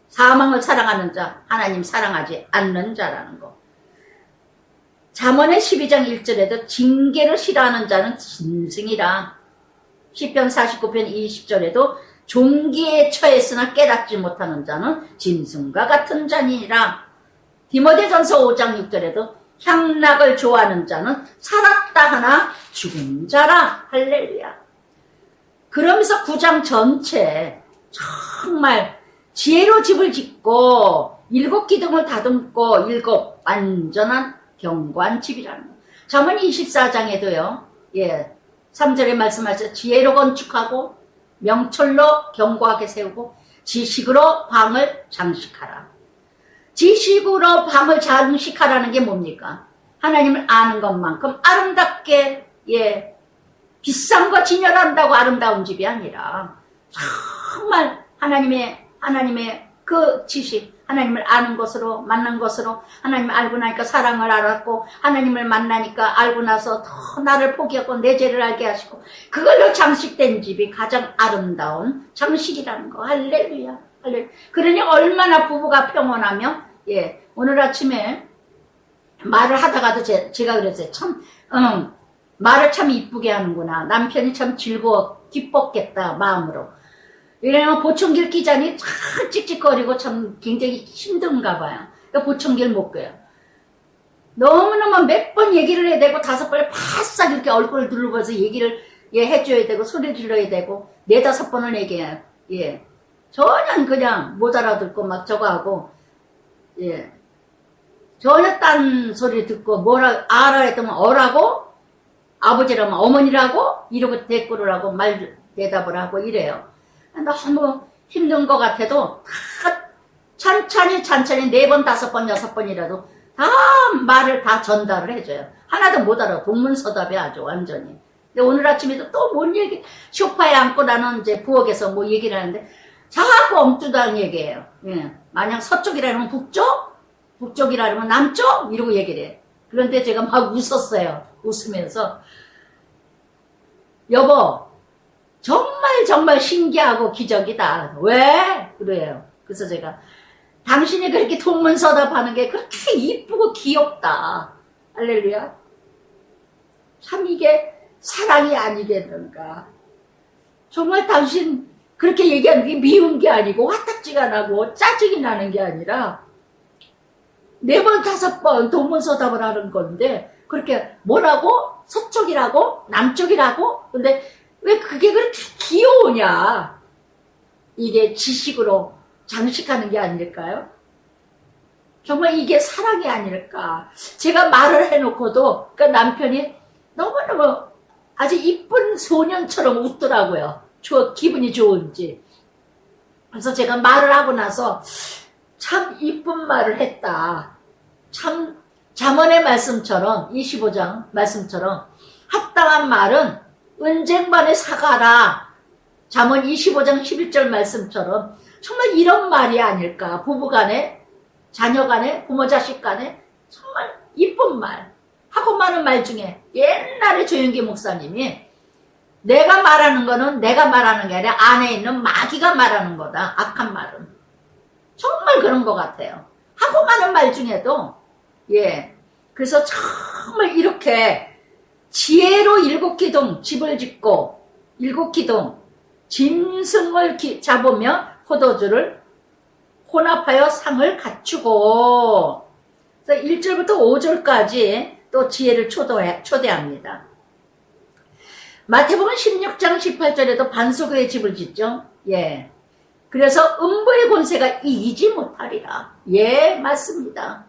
사망을 사랑하는 자, 하나님 사랑하지 않는 자라는 거. 잠언의 12장 1절에도 징계를 싫어하는 자는 짐승이라. 시편 49편 20절에도 종기에 처했으나 깨닫지 못하는 자는 짐승과 같은 자니라. 디모데전서 5장 6절에도 향락을 좋아하는 자는 살았다 하나 죽은 자라. 할렐루야. 그러면서 9장 전체 정말 지혜로 집을 짓고 7 기둥을 다듬고 7 완전한 견고한 집이라는 거. 잠언 24장에도요. 3절에 말씀하셔서 지혜로 건축하고 명철로 견고하게 세우고 지식으로 방을 장식하라. 지식으로 방을 장식하라는 게 뭡니까? 하나님을 아는 것만큼 아름답게 비싼 거 진열한다고 아름다운 집이 아니라 정말 하나님의 그 지식, 하나님을 아는 것으로 만난 것으로 하나님을 알고 나니까 사랑을 알았고 하나님을 만나니까 알고 나서 더 나를 포기하고 내 죄를 알게 하시고 그걸로 장식된 집이 가장 아름다운 장식이라는 거. 할렐루야. 할렐루야. 그러니 얼마나 부부가 평온하며 오늘 아침에 말을 하다가도 제가 그랬어요. 참 말을 참 이쁘게 하는구나. 남편이 참 기뻤겠다 마음으로. 왜냐면 보청기를 끼자니 참 찍찍거리고 참 굉장히 힘든가 봐요. 그러니까 보청기를 못 껴요. 너무너무 몇 번 얘기를 해야 되고 5번을 바싹 이렇게 얼굴을 둘러봐서 얘기를 해줘야 되고 소리를 질러야 되고 4, 5번을 얘기해요. 전혀 그냥 못 알아듣고 막 저거 하고 전혀 딴 소리 듣고 뭐라 알아 했더니 어라고 아버지라면 어머니라고 이러고 대꾸를 하고 말 대답을 하고 이래요. 너무 힘든 것 같아도 다 찬찬히 4번, 5번, 6번이라도 다 말을 다 전달을 해줘요. 하나도 못 알아. 동문서답이 아주 완전히. 근데 오늘 아침에도 또 뭔 얘기, 소파에 앉고 나는 이제 부엌에서 뭐 얘기를 하는데 자꾸 엉뚱한 얘기해요. 만약 서쪽이라면 북쪽? 북쪽이라면 남쪽? 이러고 얘기를 해요. 그런데 제가 막 웃었어요. 웃으면서 여보 정말 신기하고 기적이다. 왜? 그래요. 그래서 제가 당신이 그렇게 동문서답하는 게 그렇게 이쁘고 귀엽다. 할렐루야. 참 이게 사랑이 아니겠는가. 정말 당신 그렇게 얘기하는 게 미운 게 아니고 화딱지가 나고 짜증이 나는 게 아니라 4번, 5번 동문서답을 하는 건데 그렇게 뭐라고? 서쪽이라고? 남쪽이라고? 근데 왜 그게 그렇게 귀여우냐? 이게 지식으로 장식하는 게 아닐까요? 정말 이게 사랑이 아닐까? 제가 말을 해놓고도 그 남편이 너무너무 아주 이쁜 소년처럼 웃더라고요. 기분이 좋은지. 그래서 제가 말을 하고 나서 참 이쁜 말을 했다. 참 잠언의 말씀처럼 25장 말씀처럼 합당한 말은 은쟁반에 사가라. 잠언 25장 11절 말씀처럼 정말 이런 말이 아닐까. 부부간에, 자녀간에, 부모 자식간에 정말 이쁜 말. 하고 많은 말 중에 옛날에 조윤기 목사님이 내가 말하는 거는 내가 말하는 게 아니라 안에 있는 마귀가 말하는 거다. 악한 말은. 정말 그런 것 같아요. 하고 많은 말 중에도 그래서 정말 이렇게 지혜로 7 기둥 집을 짓고 7 기둥 짐승을 잡으며 포도주를 혼합하여 상을 갖추고 그래서 1절부터 5절까지 또 지혜를 초대합니다. 마태복음 16장 18절에도 반석의 집을 짓죠. 예. 그래서 음부의 권세가 이기지 못하리라. 예, 맞습니다.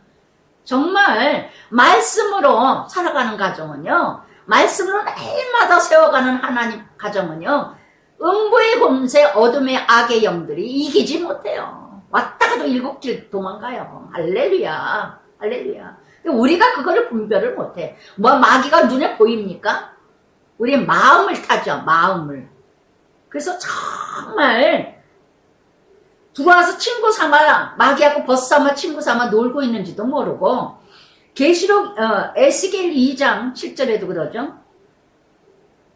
정말 말씀으로 살아가는 가정은요, 말씀으로 매일마다 세워가는 하나님 가정은요, 음부의 권세, 어둠의 악의 영들이 이기지 못해요. 왔다가도 일곱길 도망가요. 할렐루야, 할렐루야. 우리가 그거를 분별을 못해. 뭐 마귀가 눈에 보입니까? 우리 마음을 타죠, 마음을. 그래서 정말 들어와서 친구 삼아, 마귀하고 벗 삼아 친구 삼아 놀고 있는지도 모르고, 계시록 에스겔 2장 7절에도 그러죠.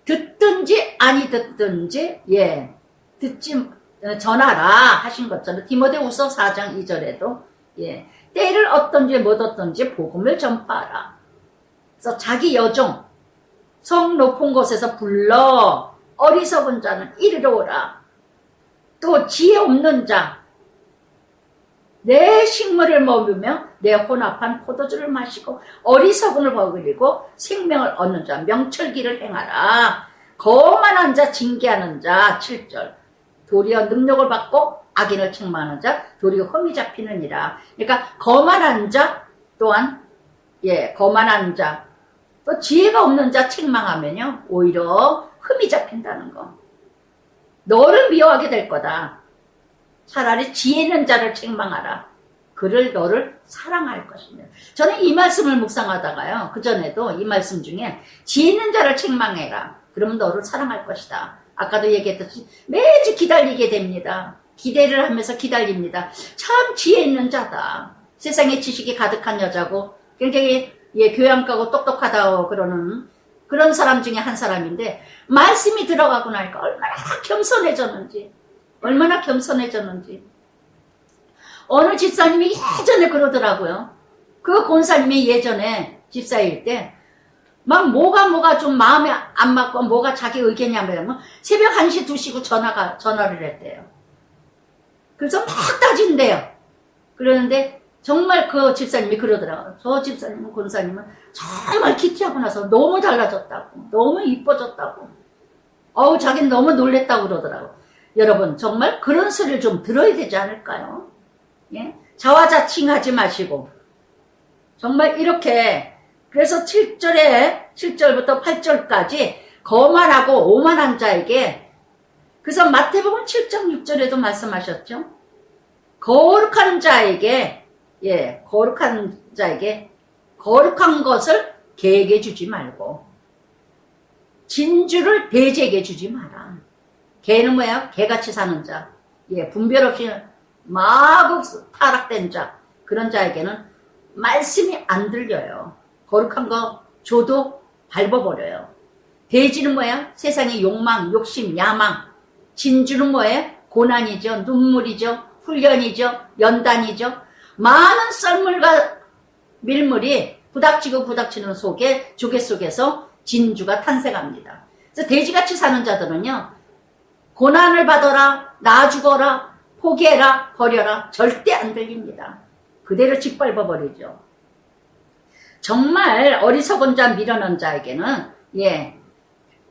듣든지 아니 듣든지 예 듣지 전하라 하신 것처럼 디모데후서 4장 2절에도 예 때를 얻든지 못 얻든지 복음을 전파하라. 그래서 자기 여종 성 높은 곳에서 불러 어리석은 자는 이리로 오라. 또 지혜 없는 자 내 식물을 먹으며 내 혼합한 포도주를 마시고 어리석음을 버리고 생명을 얻는 자 명철기를 행하라. 거만한 자 징계하는 자 7절 도리어 능력을 받고 악인을 책망하는 자 도리어 흠이 잡히느니라. 그러니까 거만한 자 또한 예 거만한 자 또 지혜가 없는 자 책망하면요 오히려 흠이 잡힌다는 거. 너를 미워하게 될 거다. 차라리 지혜 있는 자를 책망하라. 그를 너를 사랑할 것이며. 저는 이 말씀을 묵상하다가요. 그전에도 이 말씀 중에 지혜 있는 자를 책망해라. 그러면 너를 사랑할 것이다. 아까도 얘기했듯이 매주 기다리게 됩니다. 기대를 하면서 기다립니다. 참 지혜 있는 자다. 세상에 지식이 가득한 여자고 굉장히 예, 교양가고 똑똑하다고 그러는 그런 사람 중에 한 사람인데 말씀이 들어가고 나니까 얼마나 겸손해졌는지 얼마나 겸손해졌는지. 어느 집사님이 예전에 그러더라고요. 그 권사님이 예전에 집사일 때 막 뭐가 좀 마음에 안 맞고 뭐가 자기 의견이냐면 새벽 1시 2시고 전화를 했대요. 그래서 막 따진대요. 그러는데 정말 그 집사님이 그러더라고요. 저 집사님은 권사님은 정말 기티하고 나서 너무 달라졌다고 너무 이뻐졌다고 자기는 너무 놀랬다고 그러더라고요. 여러분 정말 그런 소리를 좀 들어야 되지 않을까요? 예? 자화자칭하지 마시고 정말 이렇게 그래서 7절부터 8절까지 거만하고 오만한 자에게 그래서 마태복음 7장 6절에도 말씀하셨죠. 거룩한 자에게 예 거룩한 자에게 거룩한 것을 개에게 주지 말고 진주를 돼지에게 주지 마라. 개는 뭐야? 개같이 사는 자. 예, 분별 없이 마구 타락된 자. 그런 자에게는 말씀이 안 들려요. 거룩한 거 줘도 밟아버려요. 돼지는 뭐야? 세상의 욕망, 욕심, 야망. 진주는 뭐예요? 고난이죠. 눈물이죠. 훈련이죠. 연단이죠. 많은 썰물과 밀물이 부닥치고 부닥치는 속에 조개 속에서 진주가 탄생합니다. 그래서 돼지같이 사는 자들은요. 고난을 받아라, 나 죽어라, 포기해라, 버려라 절대 안 들립니다. 그대로 짓밟아버리죠. 정말 어리석은 자 미련한 자에게는 예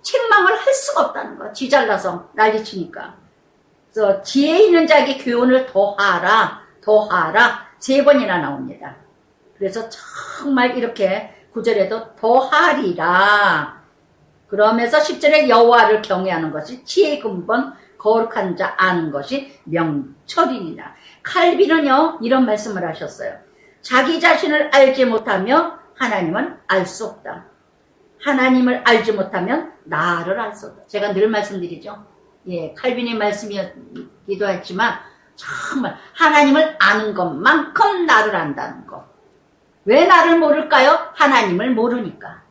책망을 할 수가 없다는 거. 지 잘나서 난리치니까. 그래서 지혜 있는 자에게 교훈을 더하라 3번이나 나옵니다. 그래서 정말 이렇게 9절에도 더하리라. 그러면서 10절에 여호와를 경외하는 것이 지혜의 근본 거룩한 자 아는 것이 명철이니라. 칼빈은요 이런 말씀을 하셨어요. 자기 자신을 알지 못하며 하나님은 알 수 없다. 하나님을 알지 못하면 나를 알 수 없다. 제가 늘 말씀드리죠. 예, 칼빈의 말씀이기도 했지만 정말 하나님을 아는 것만큼 나를 안다는 것. 왜 나를 모를까요? 하나님을 모르니까.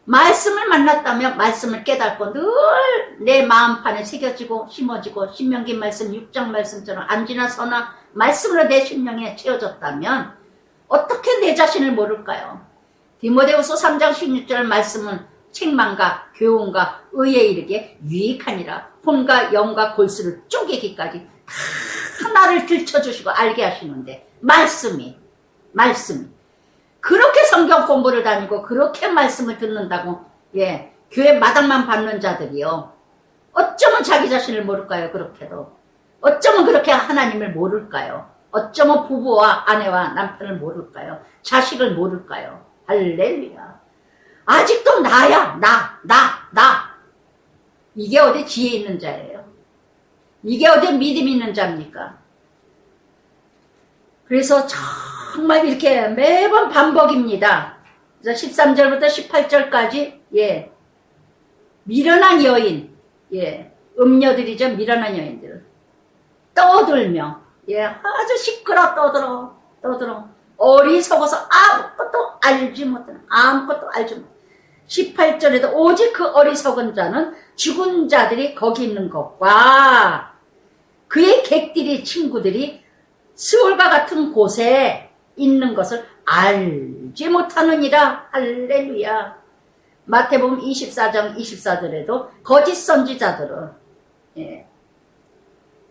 말씀을 만났다면 말씀을 깨닫고 늘 내 마음판에 새겨지고 심어지고 신명기 말씀 6장 말씀처럼 안지나 서나 말씀으로 내 심령에 채워졌다면 어떻게 내 자신을 모를까요? 디모데후서 3장 16절 말씀은 책망과 교훈과 의에 이르게 유익하니라. 혼과 영과 골수를 쪼개기까지 다 나를 들춰주시고 알게 하시는데 말씀이 그렇게 성경 공부를 다니고 그렇게 말씀을 듣는다고 예 교회 마당만 밟는 자들이요. 어쩌면 자기 자신을 모를까요? 그렇게도. 어쩌면 그렇게 하나님을 모를까요? 어쩌면 부부와 아내와 남편을 모를까요? 자식을 모를까요? 할렐루야. 아직도 나야. 나. 이게 어디 지혜 있는 자예요? 이게 어디 믿음 있는 자입니까? 그래서 정말 이렇게 매번 반복입니다. 13절부터 18절까지 미련한 여인, 음녀들이죠. 미련한 여인들 떠들며 아주 시끄러 떠들어 어리석어서 아무것도 알지 못하는 18절에도 오직 그 어리석은 자는 죽은 자들이 거기 있는 것과 그의 객들이 친구들이 스올과 같은 곳에 있는 것을 알지 못하느니라. 할렐루야. 마태복음 24장 24절에도 거짓 선지자들은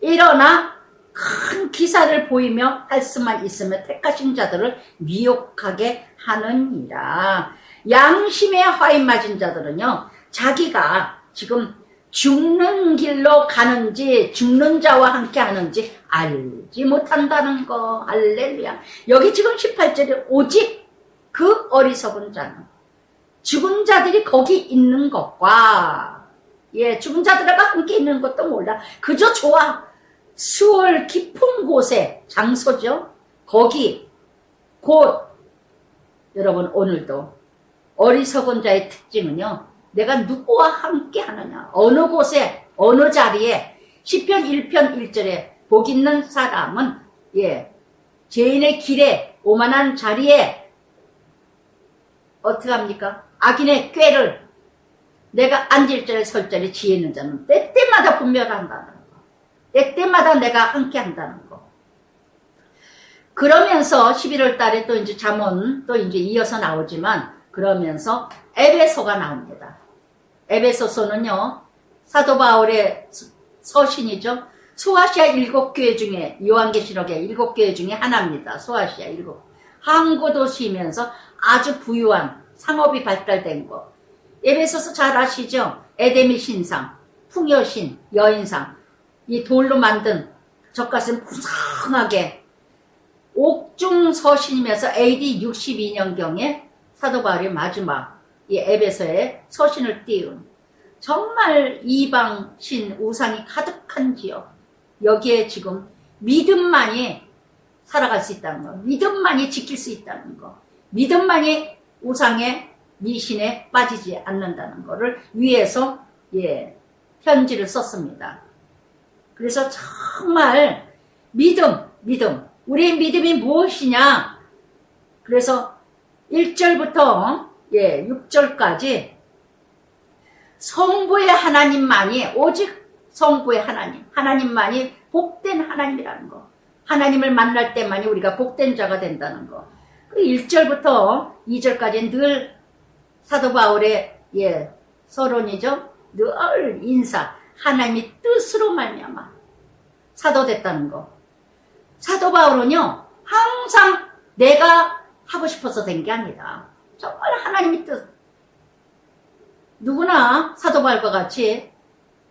일어나 큰 기사를 보이며 할 수만 있으며 택하신 자들을 미혹하게 하느니라. 양심에 화인 맞은 자들은요, 자기가 지금 죽는 길로 가는지 죽는 자와 함께 하는지 알지 못한다는 거. 할렐루야. 여기 지금 18절에 오직 그 어리석은 자는 죽은 자들이 거기 있는 것과 죽은 자들과 함께 있는 것도 몰라. 그저 좋아. 수월 깊은 곳에 장소죠. 거기 곧 여러분 오늘도 어리석은 자의 특징은요, 내가 누구와 함께 하느냐, 어느 곳에 어느 자리에. 시편 1편 1절에 복 있는 사람은 죄인의 길에 오만한 자리에 어떻게 합니까? 악인의 꾀를 내가 앉을 자리 설 자리 지혜 있는 자는 때때마다 분별한다는 거. 때때마다 내가 함께 한다는 거. 그러면서 11월 달에 또 이제 잠언 또 이제 이어서 나오지만 그러면서 에베소가 나옵니다. 에베소서는요, 사도 바울의 서신이죠. 소아시아 7교회 중에, 요한계시록의 7교회 중에 하나입니다. 소아시아 7. 항구 도시이면서 아주 부유한 상업이 발달된 거. 에베소서 잘 아시죠? 에데미 신상, 풍요신, 여인상, 이 돌로 만든 젖가슴 푸성하게 옥중 서신이면서 AD 62년경에 사도 바울이 마지막 이 에베소에 서신을 띄운 정말 이방신 우상이 가득한 지역, 여기에 지금 믿음만이 살아갈 수 있다는 거, 믿음만이 지킬 수 있다는 거, 믿음만이 우상의 미신에 빠지지 않는다는 거를 위해서 편지를 썼습니다. 그래서 정말 믿음, 우리의 믿음이 무엇이냐. 그래서 1절부터 6절까지 성부의 하나님만이, 오직 성부의 하나님만이 복된 하나님이라는 거, 하나님을 만날 때만이 우리가 복된 자가 된다는 거. 1절부터 2절까지 늘 사도 바울의 서론이죠. 늘 인사, 하나님이 뜻으로 말미암아 사도 됐다는 거. 사도 바울은요, 항상 내가 하고 싶어서 된 게 아니다. 정말 하나님의 뜻. 누구나 사도 바울과 같이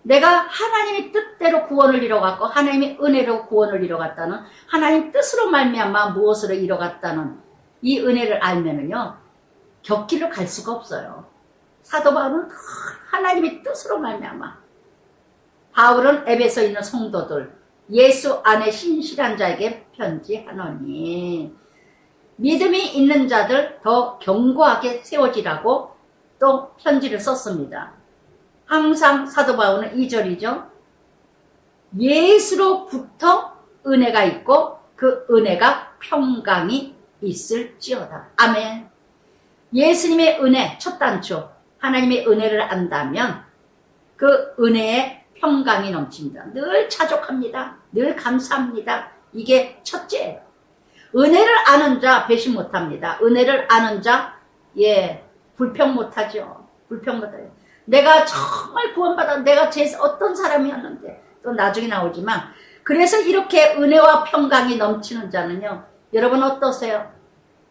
내가 하나님의 뜻대로 구원을 이뤄갔고 하나님의 은혜로 구원을 이뤄갔다는, 하나님 뜻으로 말미암아 무엇으로 이뤄갔다는 이 은혜를 알면은요, 곁길로 갈 수가 없어요. 사도 바울은 하나님의 뜻으로 말미암아. 바울은 에베소에 있는 성도들, 예수 안에 신실한 자에게 편지하노니 믿음이 있는 자들 더 견고하게 세워지라고 또 편지를 썼습니다. 항상 사도 바울은 2절이죠. 예수로부터 은혜가 있고 그 은혜가 평강이 있을지어다. 아멘. 예수님의 은혜, 첫 단추, 하나님의 은혜를 안다면 그 은혜의 평강이 넘칩니다. 늘 자족합니다. 늘 감사합니다. 이게 첫째예요. 은혜를 아는 자 배신 못합니다. 은혜를 아는 자 불평 못하죠. 불평 못해요. 내가 정말 구원받아, 내가 어떤 사람이었는데, 또 나중에 나오지만, 그래서 이렇게 은혜와 평강이 넘치는 자는요, 여러분 어떠세요?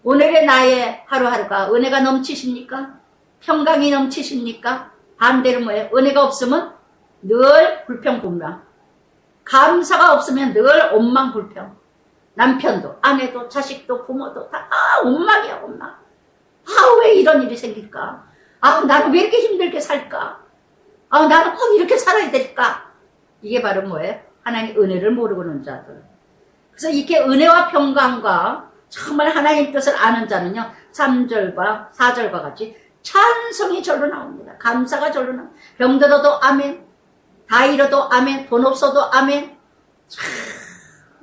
오늘의 나의 하루하루가 은혜가 넘치십니까? 평강이 넘치십니까? 반대로 뭐예요? 은혜가 없으면 늘 불평불만. 감사가 없으면 늘 원망불평. 남편도, 아내도, 자식도, 부모도 다 원망이야, 원망. 왜 이런 일이 생길까? 나는 왜 이렇게 힘들게 살까? 나는 꼭 이렇게 살아야 될까? 이게 바로 뭐예요? 하나님 은혜를 모르고는 자들. 그래서 이렇게 은혜와 평강과 정말 하나님 뜻을 아는 자는요, 3절과 4절과 같이 찬송이 절로 나옵니다. 감사가 절로 나옵니다. 병들어도 아멘, 다 잃어도 아멘, 돈 없어도 아멘.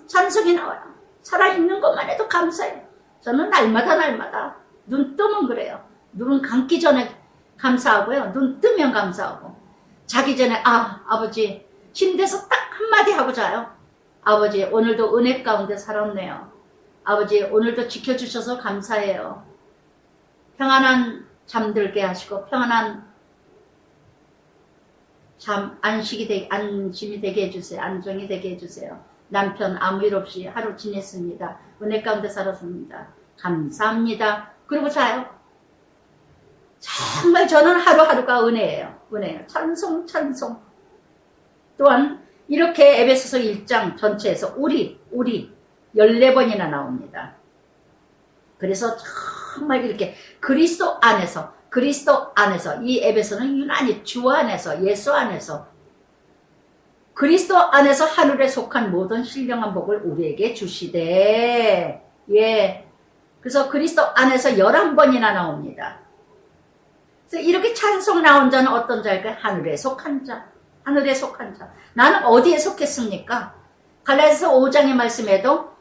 찬송이 나와요. 살아있는 것만 해도 감사해요. 저는 날마다 눈 뜨면 그래요. 눈 감기 전에 감사하고요, 눈 뜨면 감사하고, 자기 전에 아버지 침대에서 딱 한마디 하고 자요. 아버지 오늘도 은혜 가운데 살았네요. 아버지 오늘도 지켜주셔서 감사해요. 평안한 잠들게 하시고 평안한 잠 안심이 되게 해주세요. 안정이 되게 해주세요. 남편 아무 일 없이 하루 지냈습니다. 은혜 가운데 살았습니다. 감사합니다. 그리고 자요. 정말 저는 하루하루가 은혜예요. 찬송. 또한 이렇게 에베소서 1장 전체에서 우리 14번이나 나옵니다. 그래서 정말 이렇게 그리스도 안에서 이 에베소는 유난히 주 안에서, 예수 안에서, 그리스도 안에서 하늘에 속한 모든 신령한 복을 우리에게 주시되, 그래서 그리스도 안에서 11번이나 나옵니다. 그래서 이렇게 찬송 나온 자는 어떤 자일까요? 하늘에 속한 자. 나는 어디에 속했습니까? 갈라디아서 5장의 말씀에도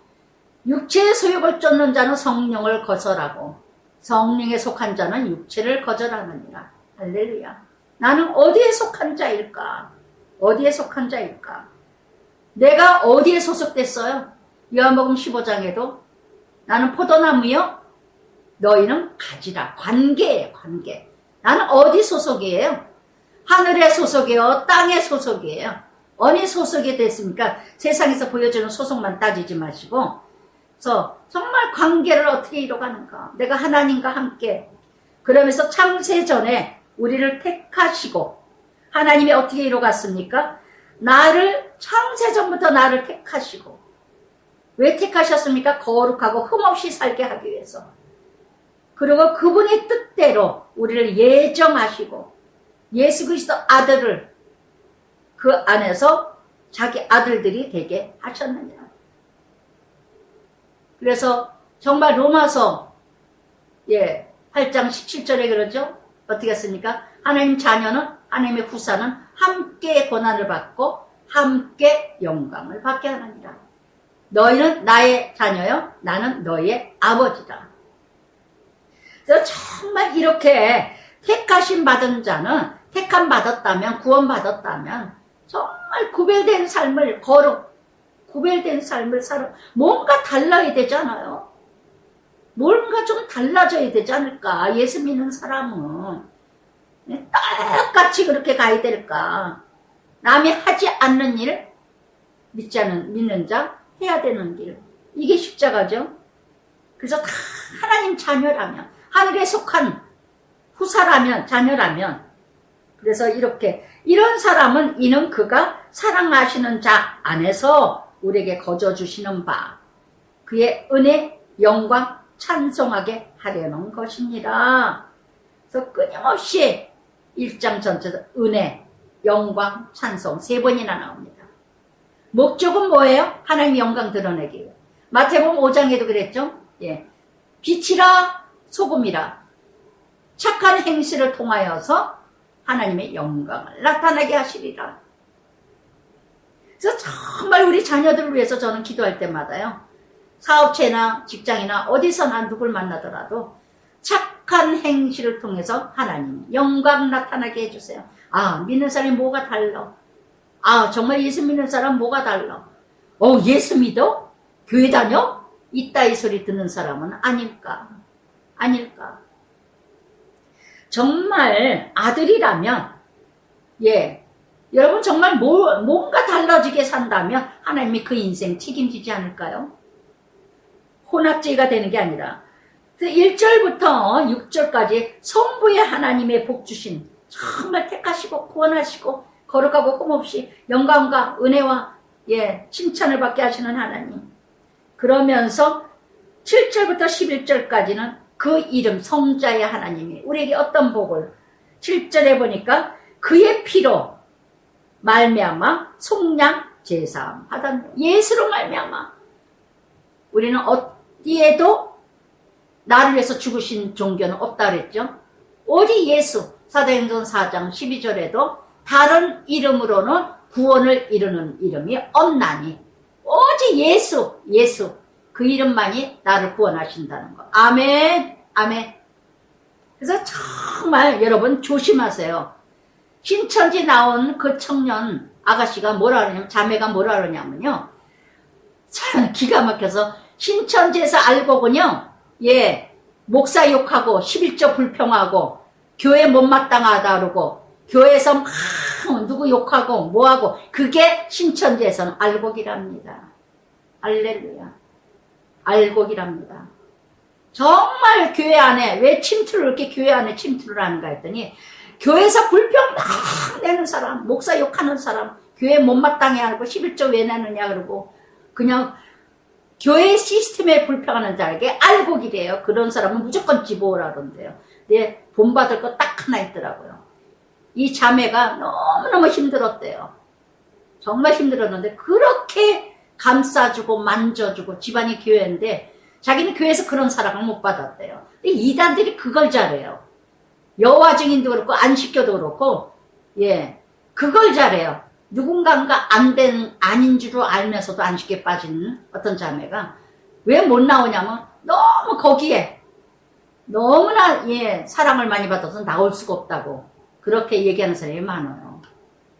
육체의 소욕을 쫓는 자는 성령을 거절하고 성령에 속한 자는 육체를 거절하느니라. 할렐루야. 나는 어디에 속한 자일까? 내가 어디에 소속됐어요? 요한복음 15장에도 나는 포도나무요, 너희는 가지라. 관계예요, 관계. 나는 어디 소속이에요? 하늘의 소속이에요, 땅의 소속이에요. 어느 소속이 됐습니까? 세상에서 보여주는 소속만 따지지 마시고, 그래서 정말 관계를 어떻게 이뤄가는가? 내가 하나님과 함께, 그러면서 창세 전에 우리를 택하시고, 하나님이 어떻게 이뤄갔습니까? 창세 전부터 나를 택하시고, 왜 택하셨습니까? 거룩하고 흠없이 살게 하기 위해서. 그리고 그분의 뜻대로 우리를 예정하시고, 예수 그리스도 아들을 그 안에서 자기 아들들이 되게 하셨느니라. 그래서 정말 로마서 8장 17절에 그러죠. 어떻게 했습니까? 하나님 자녀는, 하나님의 후사는 함께 고난을 받고 함께 영광을 받게 하느니라. 너희는 나의 자녀요, 나는 너희의 아버지다. 그래서 정말 이렇게 택하심 받은 자는, 택함 받았다면, 구원 받았다면 정말 구별된 삶을, 구별된 삶을 살아. 뭔가 달라야 되잖아요. 뭔가 좀 달라져야 되지 않을까? 예수 믿는 사람은 똑같이 그렇게 가야 될까? 남이 하지 않는 일, 믿는 자 해야 되는 길. 이게 십자가죠. 그래서 다 하나님 자녀라면, 하늘에 속한 후사라면, 자녀라면, 그래서 이런 사람은 이는 그가 사랑하시는 자 안에서 우리에게 거저 주시는 바, 그의 은혜, 영광, 찬송하게 하려는 것입니다. 그래서 끊임없이 1장 전체에서 은혜, 영광, 찬송 3번이나 나옵니다. 목적은 뭐예요? 하나님의 영광 드러내기 위해. 마태복음 5장에도 그랬죠. 빛이라 소금이라 착한 행실을 통하여서 하나님의 영광을 나타나게 하시리라. 그래서 정말 우리 자녀들을 위해서 저는 기도할 때마다요, 사업체나 직장이나 어디서나 누굴 만나더라도 착한 행실을 통해서 하나님 영광 나타나게 해주세요. 믿는 사람이 뭐가 달라? 정말 예수 믿는 사람 뭐가 달라? 예수 믿어? 교회 다녀? 이따위 소리 듣는 사람은 아닐까? 정말 아들이라면, 여러분 정말 뭔가 달라지게 산다면 하나님이 그 인생 책임지지 않을까요? 혼합주의가 되는 게 아니라 1절부터 6절까지 성부의 하나님의 복 주신 정말 택하시고 구원하시고 거룩하고 흠없이 영광과 은혜와 칭찬을 받게 하시는 하나님. 그러면서 7절부터 11절까지는 그 이름 성자의 하나님이 우리에게 어떤 복을 7절에 보니까 그의 피로 말미암아 속량 제사함 하던 예수로 말미암아 우리는 어디에도 나를 위해서 죽으신 종교는 없다 그랬죠. 오직 예수. 사도행전 4장 12절에도 다른 이름으로는 구원을 이루는 이름이 없나니 오직 예수. 그 이름만이 나를 구원하신다는 거. 아멘. 아멘. 그래서 정말 여러분 조심하세요. 신천지 나온 그 청년 아가씨가 뭐라 그러냐면, 자매가 뭐라 그러냐면요. 기가 막혀서 신천지에서 알고군요. 목사 욕하고 11조 불평하고 교회 못마땅하다 그러고 교회에서 막 누구 욕하고 뭐하고 그게 신천지에서는 알곡이랍니다. 할렐루야. 알곡이랍니다. 정말 교회 안에 왜 침투를 이렇게 교회 안에 침투를 하는가 했더니 교회에서 불평 막 내는 사람, 목사 욕하는 사람, 교회 못마땅해 하고 11조 왜 내느냐 그러고 그냥 교회 시스템에 불평하는 자에게 알곡이래요. 그런 사람은 무조건 집어오라던데요. 근데 본받을 거 딱 하나 있더라고요. 이 자매가 너무너무 힘들었대요. 정말 힘들었는데 그렇게 감싸주고 만져주고 집안이 교회인데 자기는 교회에서 그런 사랑을 못 받았대요. 근데 이단들이 그걸 잘해요. 여호와 증인도 그렇고 안식교도 그렇고 그걸 잘해요. 누군가가 아닌 줄을 알면서도 안식교에 빠지는 어떤 자매가 왜 못 나오냐면 너무 거기에 너무나 사랑을 많이 받아서 나올 수가 없다고 그렇게 얘기하는 사람이 많아요.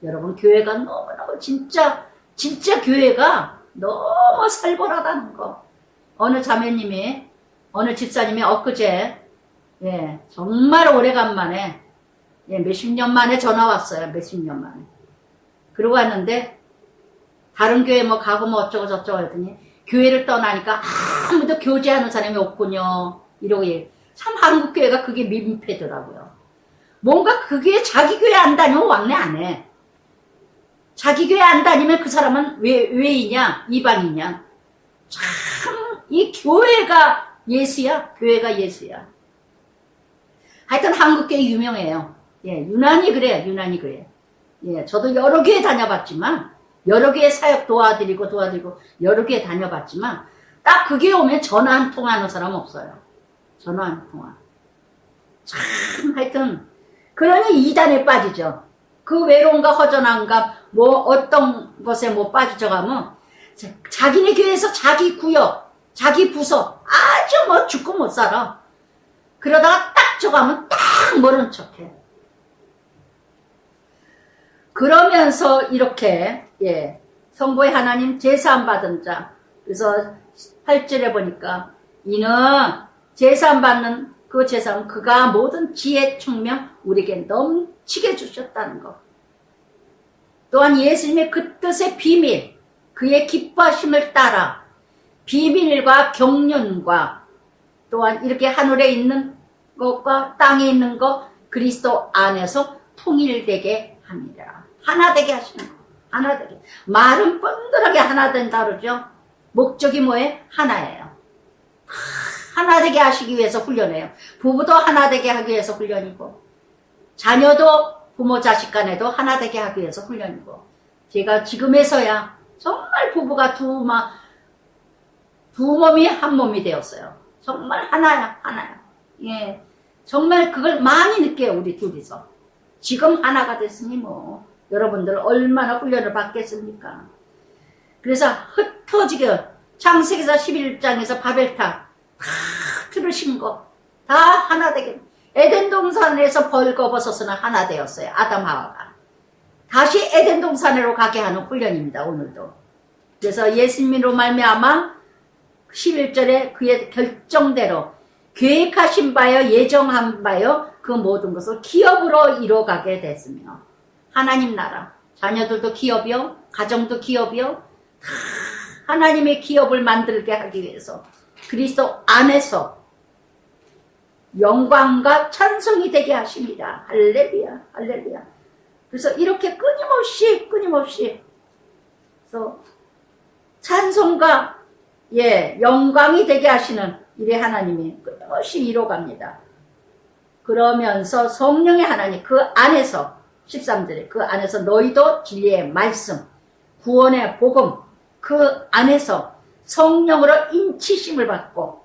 여러분 교회가 너무너무 진짜 교회가 너무 살벌하다는 거. 어느 자매님이 어느 집사님이 엊그제 정말 오래간만에 몇십 년 만에 전화 왔어요. 몇십 년 만에. 그러고 왔는데 다른 교회 뭐 가고 뭐 어쩌고 저쩌고 했더니 교회를 떠나니까 아무도 교제하는 사람이 없군요. 이러고 참 한국 교회가 그게 민폐더라고요. 뭔가 그게 자기 교회 안 다니면 왕래 안 해. 자기 교회 안 다니면 그 사람은 왜이냐? 이방이냐? 참 이 교회가 예수야. 교회가 예수야. 하여튼 한국 교회 유명해요. 유난히 그래. 저도 여러 교회 다녀봤지만 여러 교회 사역 도와드리고 여러 교회 다녀봤지만 딱 그 교회 오면 전화 한 통 하는 사람 없어요. 전화 한 통화. 참 하여튼 그러니 이단에 빠지죠. 그 외로움과 허전함과 뭐 어떤 것에 뭐 빠지죠 가면 자기네 교회에서 자기 구역, 자기 부서 아주 뭐 죽고 못 살아. 그러다가 딱 저가면 딱 모른 척해. 그러면서 이렇게 성부의 하나님 제사함 받은 자. 그래서 8절에 보니까 이는 제사함 받는 그 제사함 그가 모든 지혜 총명 우리에게 넘치게 주셨다는 것. 또한 예수님의 그 뜻의 비밀, 그의 기뻐하심을 따라 비밀과 경륜과 또한 이렇게 하늘에 있는 것과 땅에 있는 것 그리스도 안에서 통일되게 합니다. 하나 되게 하시는 거. 하나 되게. 말은 뻔들하게 하나 된다 그러죠. 목적이 뭐예요? 하나예요. 하나 되게 하시기 위해서 훈련해요. 부부도 하나 되게 하기 위해서 훈련이고 자녀도 부모 자식 간에도 하나 되게 하기 위해서 훈련이고 제가 지금에서야 정말 부부가 두 몸이 한 몸이 되었어요. 정말 하나야. 정말 그걸 많이 느껴요. 우리 둘이서. 지금 하나가 됐으니 뭐 여러분들 얼마나 훈련을 받겠습니까? 그래서 흩어지게 창세기서 11장에서 바벨탑 다 들으신 거 다 하나 되게 에덴 동산에서 벌거벗어서는 하나 되었어요. 아담 하와가. 다시 에덴 동산으로 가게 하는 훈련입니다. 오늘도. 그래서 예수님으로 말미암아 11절에 그의 결정대로 계획하신 바여 예정한 바여 그 모든 것을 기업으로 이뤄가게 됐으며 하나님 나라 자녀들도 기업이요 가정도 기업이요 하나님의 기업을 만들게 하기 위해서 그리스도 안에서 영광과 찬송이 되게 하십니다. 할렐루야, 할렐루야. 그래서 이렇게 끊임없이 그래서 찬송과 영광이 되게 하시는 이래 하나님이 끊임없이 이뤄갑니다. 그러면서 성령의 하나님 그 안에서 13절에 그 안에서 너희도 진리의 말씀 구원의 복음 그 안에서 성령으로 인치심을 받고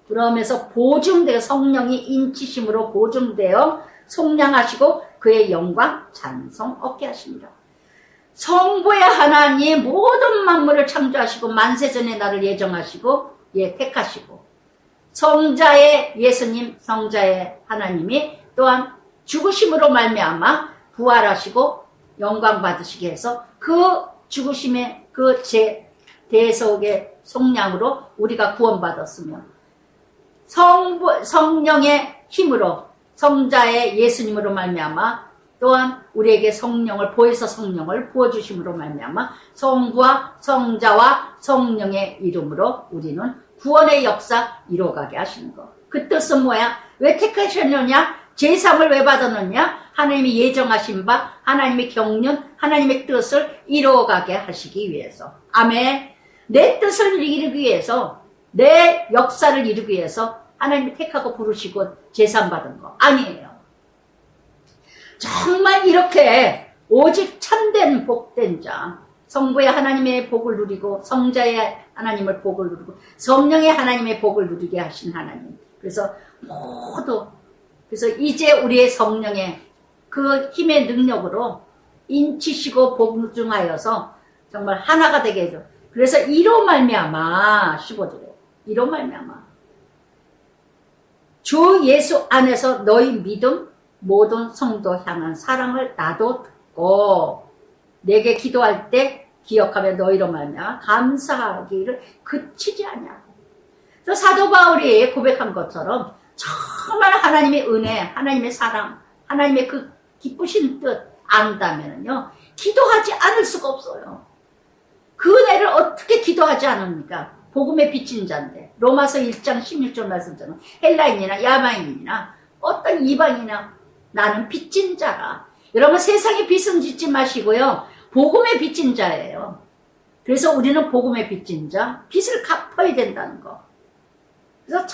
그러면서 보증되어 성령이 인치심으로 보증되어 속량하시고 그의 영광 찬송 얻게 하십니다. 성부의 하나님 모든 만물을 창조하시고 만세전에 나를 예정하시고 택하시고 성자의 예수님 성자의 하나님이 또한 죽으심으로 말미암아 부활하시고 영광 받으시게 해서 그 죽으심의 그 대속의 속량으로 우리가 구원받았으며 성령의 힘으로 성자의 예수님으로 말미암아 또한 우리에게 성령을 보혜사 성령을 부어주심으로 말미암아 성부와 성자와 성령의 이름으로 우리는 구원의 역사 이루어가게 하시는 것. 그 뜻은 뭐야? 왜 택하셨느냐? 제삼을 왜 받았느냐? 하나님이 예정하신 바 하나님의 경륜 하나님의 뜻을 이루어가게 하시기 위해서. 아멘. 내 뜻을 이루기 위해서 내 역사를 이루기 위해서 하나님이 택하고 부르시고 제삼 받은 거 아니에요. 정말 이렇게 오직 참된 복된 자 성부의 하나님의 복을 누리고 성자의 하나님을 복을 누리고 성령의 하나님의 복을 누리게 하신 하나님. 그래서 그래서 이제 우리의 성령의 그 힘의 능력으로 인치시고 복중하여서 정말 하나가 되게 해줘. 그래서 이로 말미암아 15절에 이로 말미암아 주 예수 안에서 너희 믿음 모든 성도 향한 사랑을 나도 듣고 내게 기도할 때 기억하며 너희로 말미암아 감사하기를 그치지 아니하고. 그래서 사도 바울이 고백한 것처럼 정말 하나님의 은혜, 하나님의 사랑, 하나님의 그 기쁘신 뜻 안다면요 기도하지 않을 수가 없어요. 그 은혜를 어떻게 기도하지 않습니까? 복음의 빚진 자인데 로마서 1장 16절 말씀처럼 헬라인이나 야만인이나 어떤 이방이나 나는 빚진 자라. 여러분 세상에 빚은 짓지 마시고요. 복음의 빚진 자예요. 그래서 우리는 복음의 빚진 자, 빚을 갚아야 된다는 거. 그래서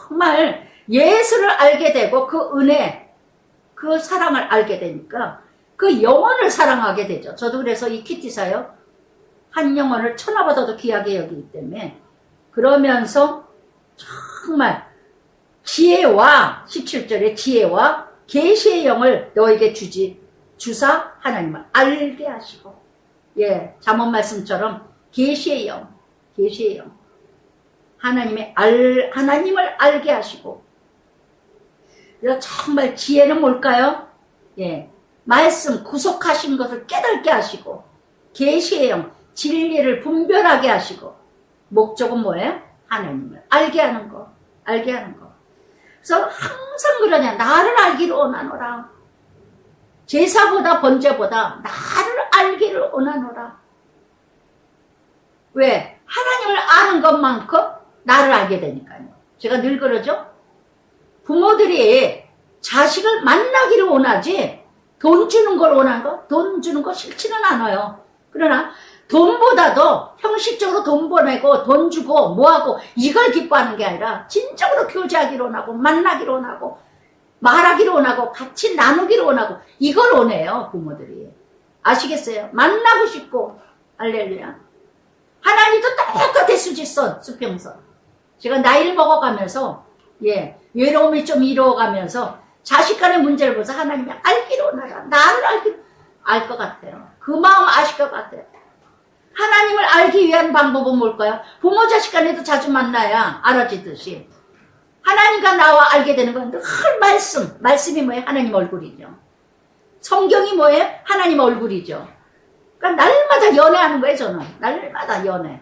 정말 예수를 알게 되고 그 은혜, 그 사랑을 알게 되니까 그 영혼을 사랑하게 되죠. 저도 그래서 이 키티사요. 한 영혼을 천하보다도 귀하게 여기기 때문에 그러면서 정말 지혜와 17절에 지혜와 계시의 영을 너에게 주사 하나님을 알게 하시고 잠언 말씀처럼 계시의 영 하나님을 알게 하시고 그래서 정말 지혜는 뭘까요? 말씀 구속하신 것을 깨닫게 하시고 계시의 영 진리를 분별하게 하시고 목적은 뭐예요? 하나님을 알게 하는 거. 그래서 항상 그러냐 나를 알기를 원하노라. 제사보다 번제보다 나를 알기를 원하노라. 왜? 하나님을 아는 것만큼 나를 알게 되니까요. 제가 늘 그러죠. 부모들이 자식을 만나기를 원하지 돈 주는 걸 원하는 거? 돈 주는 거 싫지는 않아요. 그러나 돈보다도 형식적으로 돈 보내고 돈 주고 뭐하고 이걸 기뻐하는 게 아니라 진정으로 교제하기를 원하고 만나기를 원하고 말하기를 원하고 같이 나누기를 원하고 이걸 원해요. 부모들이. 아시겠어요? 만나고 싶고 할렐루야. 하나님도 똑같아. 수지선 수평선. 제가 나이를 먹어가면서 외로움이 좀 이루어가면서 자식 간의 문제를 보면서 하나님이 알기를 원하라. 나를 알 것 같아요. 그 마음 아실 것 같아요. 하나님을 알기 위한 방법은 뭘까요? 부모 자식 간에도 자주 만나야 알아지듯이 하나님과 나와 알게 되는 건 늘 말씀이 뭐예요? 하나님 얼굴이죠. 성경이 뭐예요? 하나님 얼굴이죠. 그러니까 날마다 연애하는 거예요. 저는 날마다 연애.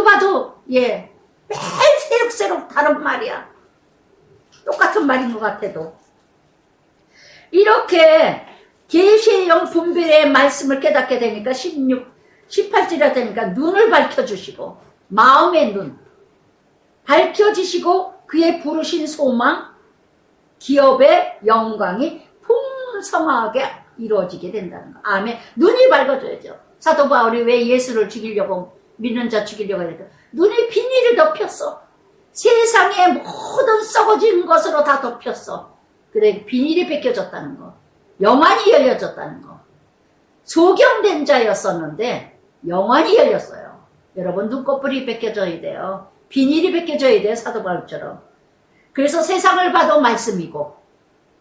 봐도 매일 새록새록 다른 말이야. 똑같은 말인 것 같아도 이렇게 계시의 영 분별의 말씀을 깨닫게 되니까 18절이라 되니까 눈을 밝혀주시고 마음의 눈 밝혀지시고 그의 부르신 소망, 기업의 영광이 풍성하게 이루어지게 된다는 거. 아멘. 눈이 밝아져야죠. 사도 바울이 왜 예수를 죽이려고, 믿는 자 죽이려고 했다. 눈에 비닐을 덮였어. 세상의 모든 썩어진 것으로 다 덮였어. 그래, 비닐이 벗겨졌다는 거. 영안이 열려졌다는 거. 소경된 자였었는데 영안이 열렸어요. 여러분, 눈꺼풀이 벗겨져야 돼요. 비닐이 벗겨져야 돼요. 사도 바울처럼. 그래서 세상을 봐도 말씀이고,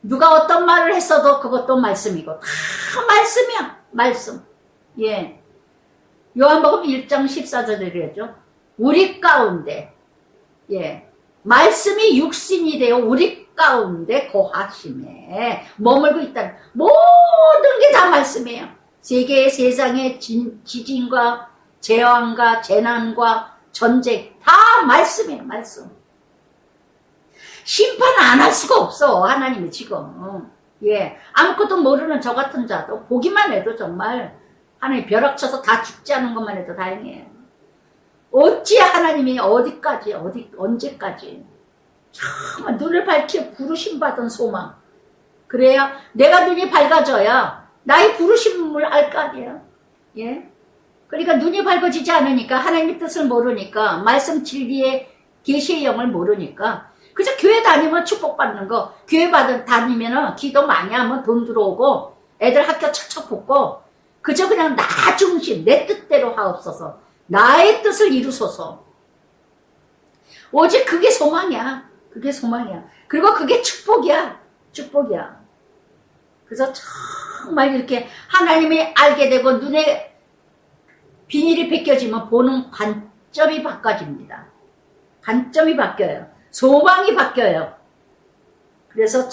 누가 어떤 말을 했어도 그것도 말씀이고, 다 말씀이야. 말씀. 예. 요한복음 1장 14절에 그랬죠. 우리 가운데, 예. 말씀이 육신이 되어 우리 가운데 거하심에 머물고 있다는, 모든 게 다 말씀이에요. 세계의 세상의 지진과 재앙과 재난과 전쟁, 다 말씀이에요. 말씀. 심판 안 할 수가 없어. 하나님이 지금. 예. 아무것도 모르는 저 같은 자도 보기만 해도 정말 하나님 벼락쳐서 다 죽지 않은 것만 해도 다행이에요. 어찌 하나님이 어디까지, 언제까지. 정말 눈을 밝혀 부르심 받은 소망. 그래야 내가 눈이 밝아져야 나의 부르심을 알 거 아니에요. 예. 그러니까 눈이 밝아지지 않으니까, 하나님의 뜻을 모르니까, 말씀 진리의 계시의 영을 모르니까, 그저 교회 다니면 축복받는 거, 교회 다니면 기도 많이 하면 돈 들어오고, 애들 학교 척척 붙고, 그저 그냥 나 중심, 내 뜻대로 하옵소서. 나의 뜻을 이루소서. 오직 그게 소망이야. 그게 소망이야. 그리고 그게 축복이야. 축복이야. 그래서 정말 이렇게 하나님이 알게 되고 눈에 비닐이 벗겨지면 보는 관점이 바꿔집니다. 관점이 바뀌어요. 소망이 바뀌어요. 그래서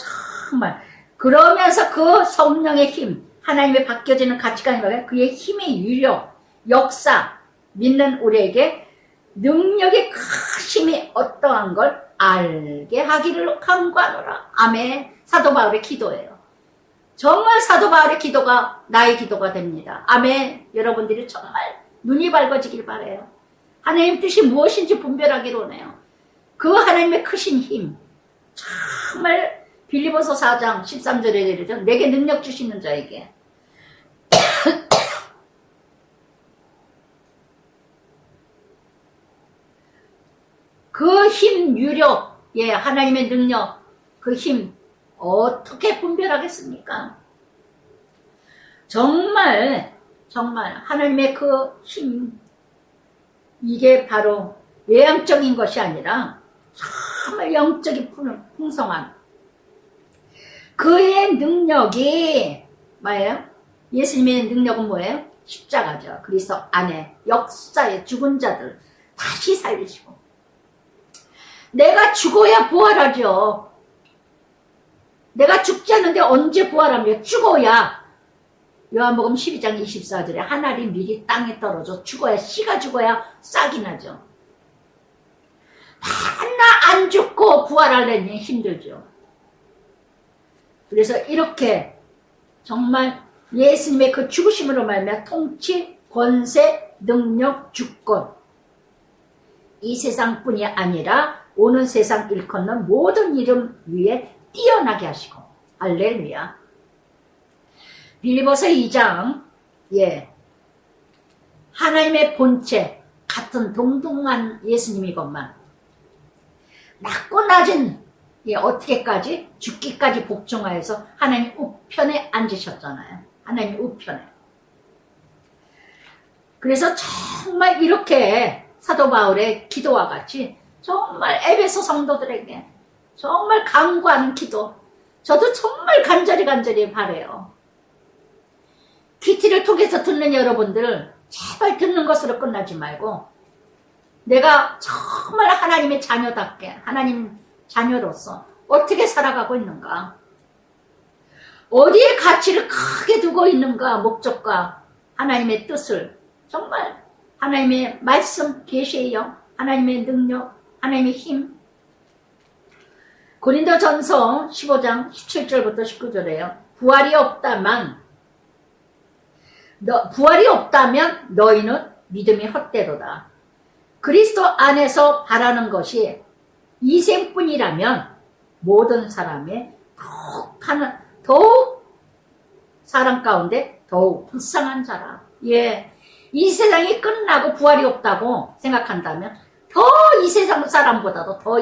정말 그러면서 그 성령의 힘, 하나님의 바뀌어지는 가치관이 뭐예요? 그의 힘의 유력, 역사, 믿는 우리에게 능력의 크심이 어떠한 걸 알게 하기를 간구하노라. 아멘. 사도 바울의 기도예요. 정말 사도 바울의 기도가 나의 기도가 됩니다. 아멘. 여러분들이 정말 눈이 밝아지길 바라요. 하나님 뜻이 무엇인지 분별하기를 원해요. 그 하나님의 크신 힘, 정말 빌립보서 4장 13절에 이르죠. 내게 능력 주시는 자에게 그 힘, 유력, 예, 하나님의 능력, 그 힘 어떻게 분별하겠습니까? 정말 하나님의 그 힘, 이게 바로 외향적인 것이 아니라 정말 영적인 풍성한 그의 능력이 뭐예요? 예수님의 능력은 뭐예요? 십자가죠. 그리스도 안에 역사에 죽은 자들 다시 살리시고, 내가 죽어야 부활하죠. 내가 죽지 않는데 언제 부활합니까? 죽어야. 요한복음 12장 24절에 한 알이 미리 땅에 떨어져 죽어야, 씨가 죽어야 싹이 나죠. 하나 안 죽고 부활하려니 힘들죠. 그래서 이렇게 정말 예수님의 그 죽으심으로 말미암아 통치, 권세, 능력, 주권, 이 세상뿐이 아니라 오는 세상 일컫는 모든 이름 위에 뛰어나게 하시고, 할렐루야. 빌립보서 2장, 예, 하나님의 본체 같은 동등한 예수님이건만 낮고 낮은, 예, 어떻게까지? 죽기까지 복종하여서 하나님 우편에 앉으셨잖아요. 하나님 우편에. 그래서 정말 이렇게 사도 바울의 기도와 같이 정말 에베소 성도들에게 정말 간구하는 기도, 저도 정말 간절히 바라요. 큐티를 통해서 듣는 여러분들, 제발 듣는 것으로 끝나지 말고 내가 정말 하나님의 자녀답게, 하나님 자녀로서 어떻게 살아가고 있는가, 어디에 가치를 크게 두고 있는가, 목적과 하나님의 뜻을, 정말 하나님의 말씀, 계시의 영, 하나님의 능력, 하나님의 힘. 고린도전서 15장 17절부터 19절에요. 부활이 없다면 너희는 믿음이 헛되도다. 그리스도 안에서 바라는 것이 이 생뿐이라면 모든 사람의 더욱 사람 가운데 더욱 불쌍한 자라. 예, 이 세상이 끝나고 부활이 없다고 생각한다면 더 이 세상 사람보다도 더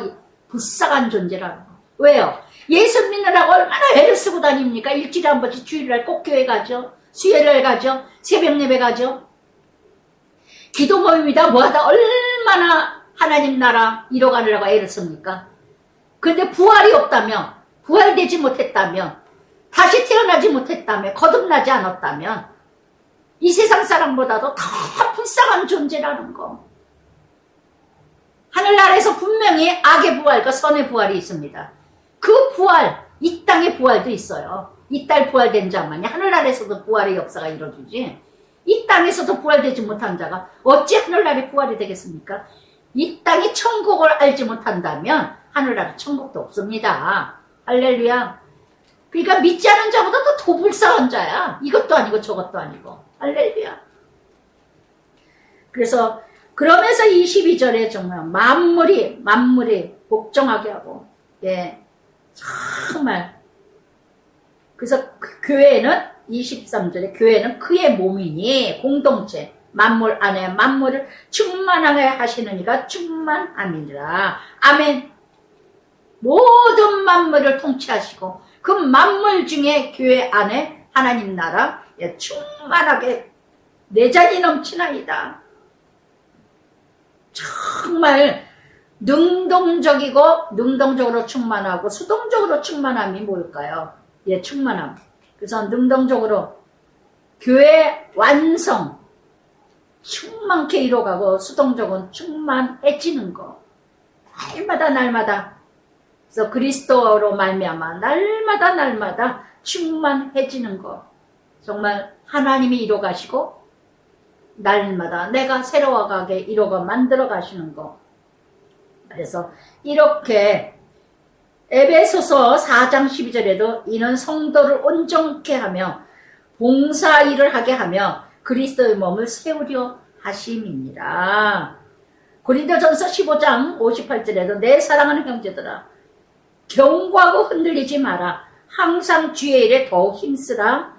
불쌍한 존재라는 거. 왜요? 예수 믿느라고 얼마나 애를 쓰고 다닙니까? 일주일에 한 번씩 주일날 꼭 교회 가죠. 수요일날 가죠. 새벽 예배 가죠. 기도 모임이다 뭐하다 얼마나 하나님 나라 이뤄가려고 애를 씁니까? 근데 부활이 없다면, 부활되지 못했다면, 다시 태어나지 못했다면, 거듭나지 않았다면 이 세상 사람보다도 더 불쌍한 존재라는 거. 하늘나라에서 분명히 악의 부활과 선의 부활이 있습니다. 그 부활, 이 땅의 부활도 있어요. 이 땅 부활된 자만이 하늘나라에서도 부활의 역사가 이루어지지, 이 땅에서도 부활되지 못한 자가 어찌 하늘나라의 부활이 되겠습니까? 이 땅이 천국을 알지 못한다면 하늘나라 천국도 없습니다. 할렐루야. 그러니까 믿지 않은 자보다 더 불쌍한 자야. 이것도 아니고 저것도 아니고. 할렐루야. 그러면서 22절에 정말 만물이 복종하게 하고, 예, 정말. 그래서 교회는 23절에 교회는 그의 몸이니 공동체, 만물 안에 만물을 충만하게 하시는 이가 충만함이니라. 아멘. 모든 만물을 통치하시고 그 만물 중에 교회 안에 하나님 나라 충만하게 내잔이 넘치나이다. 정말 능동적으로 충만하고 수동적으로 충만함이 뭘까요? 예, 충만함. 그래서 능동적으로 교회 완성 충만케 이뤄가고, 수동적으로 충만해지는 거. 날마다. 그래서 그리스도로 말미암아 날마다 충만해지는 거. 정말 하나님이 이뤄가시고 날마다 내가 새로워가게 이뤄가 만들어 가시는 거. 그래서 이렇게 에베소서 4장 12절에도 이는 성도를 온전케 하며 봉사 일을 하게 하며 그리스도의 몸을 세우려 하심이니라. 고린도전서 15장 58절에도 내 사랑하는 형제들아 경고하고 흔들리지 마라. 항상 주의 일에 더욱 힘쓰라.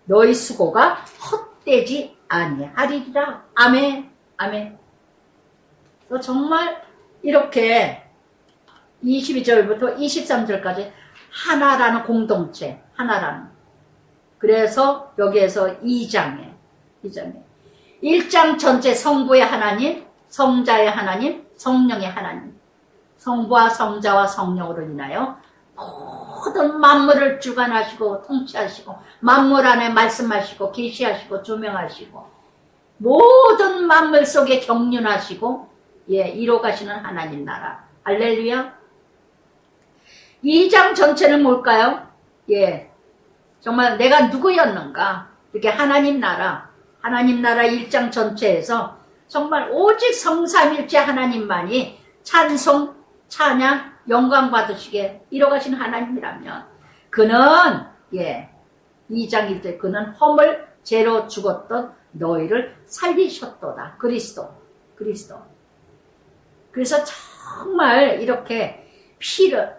너희 수고가 헛되지 아니하리라. 아멘. 아멘. 정말 이렇게 22절부터 23절까지 하나라는 공동체, 하나라는. 그래서 여기에서 2장에 1장 전체 성부의 하나님, 성자의 하나님, 성령의 하나님, 성부와 성자와 성령으로 인하여 모든 만물을 주관하시고 통치하시고 만물 안에 말씀하시고 계시하시고 조명하시고 모든 만물 속에 경륜하시고, 예, 이뤄가시는 하나님 나라. 할렐루야. 2장 전체는 뭘까요? 예, 정말 내가 누구였는가? 이렇게 하나님 나라 1장 전체에서 정말 오직 성삼일체 하나님만이 찬송, 찬양, 영광 받으시게 이뤄가신 하나님이라면 그는, 예, 2장 1절 그는 허물 죄로 죽었던 너희를 살리셨도다. 그리스도. 그래서 정말 이렇게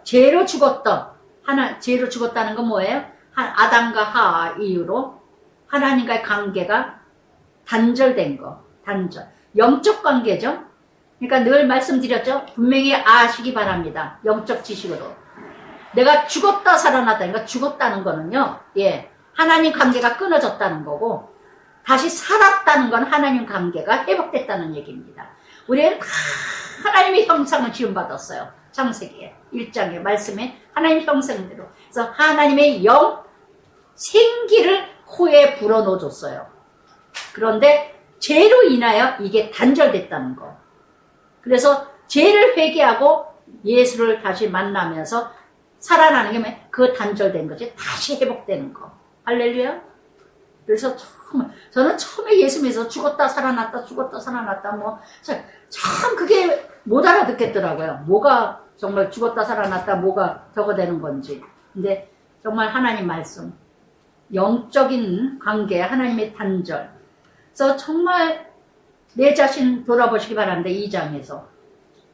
죄로 죽었다는 건 뭐예요? 아담과 하와 이후로 하나님과의 관계가 단절된 거. 영적 관계죠. 그러니까 늘 말씀드렸죠. 분명히 아시기 바랍니다. 영적 지식으로. 내가 죽었다 살아났다. 그러니까 죽었다는 거는요, 예, 하나님 관계가 끊어졌다는 거고, 다시 살았다는 건 하나님 관계가 회복됐다는 얘기입니다. 우리는 하나님의 형상을 지음받았어요. 창세기에 1장의 말씀에 하나님 형상대로. 그래서 하나님의 영, 생기를 코에 불어넣어줬어요. 그런데 죄로 인하여 이게 단절됐다는 거. 그래서 죄를 회개하고 예수를 다시 만나면서 살아나는 게 그 단절된 거지. 다시 회복되는 거. 할렐루야. 그래서 저는 처음에 예수 믿어서 죽었다 살아났다 뭐 참 그게 못 알아듣겠더라고요. 뭐가 정말 죽었다 살아났다 뭐가 저거 되는 건지. 근데 정말 하나님 말씀, 영적인 관계, 하나님의 단절. 그래서 정말 내 자신 돌아보시기 바랍니다. 2장에서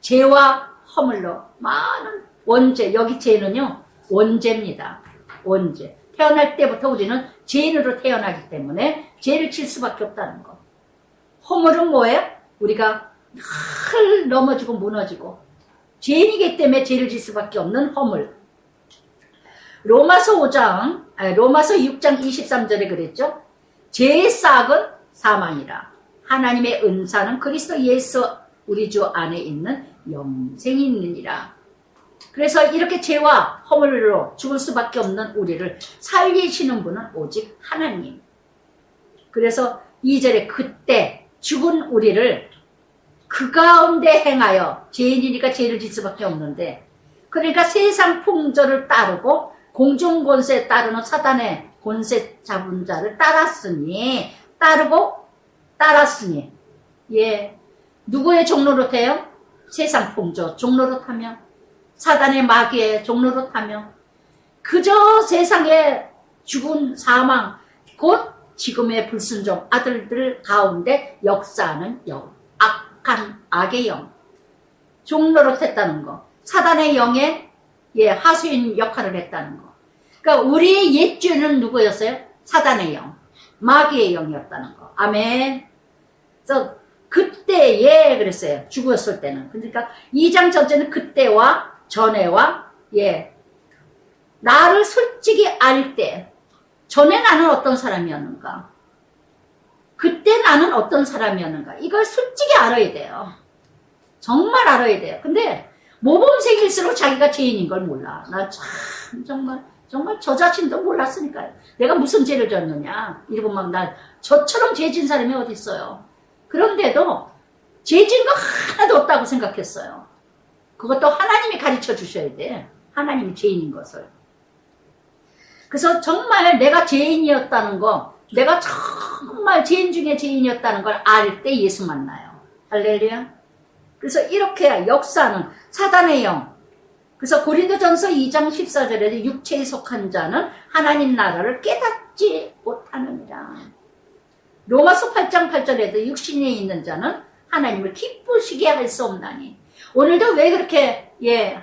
죄와 허물로 많은 원죄, 여기 죄는요 원죄입니다. 원죄. 태어날 때부터 우리는 죄인으로 태어나기 때문에 죄를 질 수밖에 없다는 거. 허물은 뭐예요? 우리가 늘 넘어지고 무너지고 죄인이기 때문에 죄를 질 수밖에 없는 허물. 로마서 6장 23절에 그랬죠. 죄의 싹은 사망이라. 하나님의 은사는 그리스도 예수 우리 주 안에 있는 영생이 있느니라. 그래서 이렇게 죄와 허물로 죽을 수밖에 없는 우리를 살리시는 분은 오직 하나님. 그래서 2절에 그때 죽은 우리를 그 가운데 행하여, 죄인이니까 죄를 질 수밖에 없는데, 그러니까 세상 풍조를 따르고 공중 권세에 따르는 사단의 권세 잡은 자를 따랐으니, 예, 누구의 종로로 돼요? 세상 풍조 종로로 타며, 사단의 마귀의 종로로 타며, 그저 세상의 죽은 사망, 곧 지금의 불순종 아들들 가운데 역사하는 영, 악한 악의 영, 종로로 했다는 거. 사단의 영에 하수인 역할을 했다는 거. 그러니까 우리의 옛죄는 누구였어요? 사단의 영, 마귀의 영이었다는 거. 아멘. 그래서 그때에 그랬어요. 죽었을 때는. 그러니까 2장 전체는 그때와 전에와 나를 솔직히 알 때, 전에 나는 어떤 사람이었는가? 그때 나는 어떤 사람이었는가? 이걸 솔직히 알아야 돼요. 정말 알아야 돼요. 근데 모범생일수록 자기가 죄인인 걸 몰라. 나 참 정말 저 자신도 몰랐으니까요. 내가 무슨 죄를 졌느냐. 이러고 막 저처럼 죄진 사람이 어디 있어요. 그런데도 죄진 거 하나도 없다고 생각했어요. 그것도 하나님이 가르쳐 주셔야 돼. 하나님이 죄인인 것을. 그래서 정말 내가 죄인이었다는 거, 내가 정말 죄인 중에 죄인이었다는 걸 알 때 예수 만나요. 할렐루야. 그래서 이렇게 역사는 사단의 영. 그래서 고린도전서 2장 14절에 육체에 속한 자는 하나님 나라를 깨닫지 못하느니라. 로마서 8장 8절에도 육신에 있는 자는 하나님을 기쁘시게 할 수 없나니. 오늘도 왜 그렇게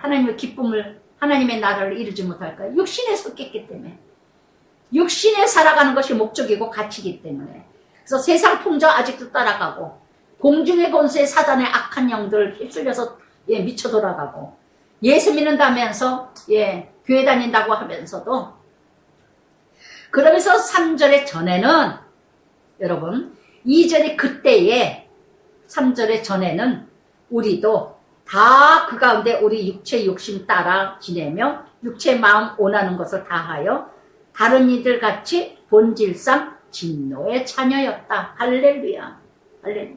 하나님의 기쁨을, 하나님의 나라를 이루지 못할까요? 육신에 속했기 때문에. 육신에 살아가는 것이 목적이고 가치이기 때문에. 그래서 세상 풍조 아직도 따라가고, 공중의 권세 사단의 악한 영들 휩쓸려서 미쳐 돌아가고, 예수 믿는다면서 교회 다닌다고 하면서도, 그러면서 3절의 전에는 여러분 2절의 그때에 3절의 전에는 우리도 다 그 가운데 우리 육체 욕심 따라 지내며 육체 마음 원하는 것을 다하여 다른 이들 같이 본질상 진노의 자녀였다. 할렐루야. 할렐루야.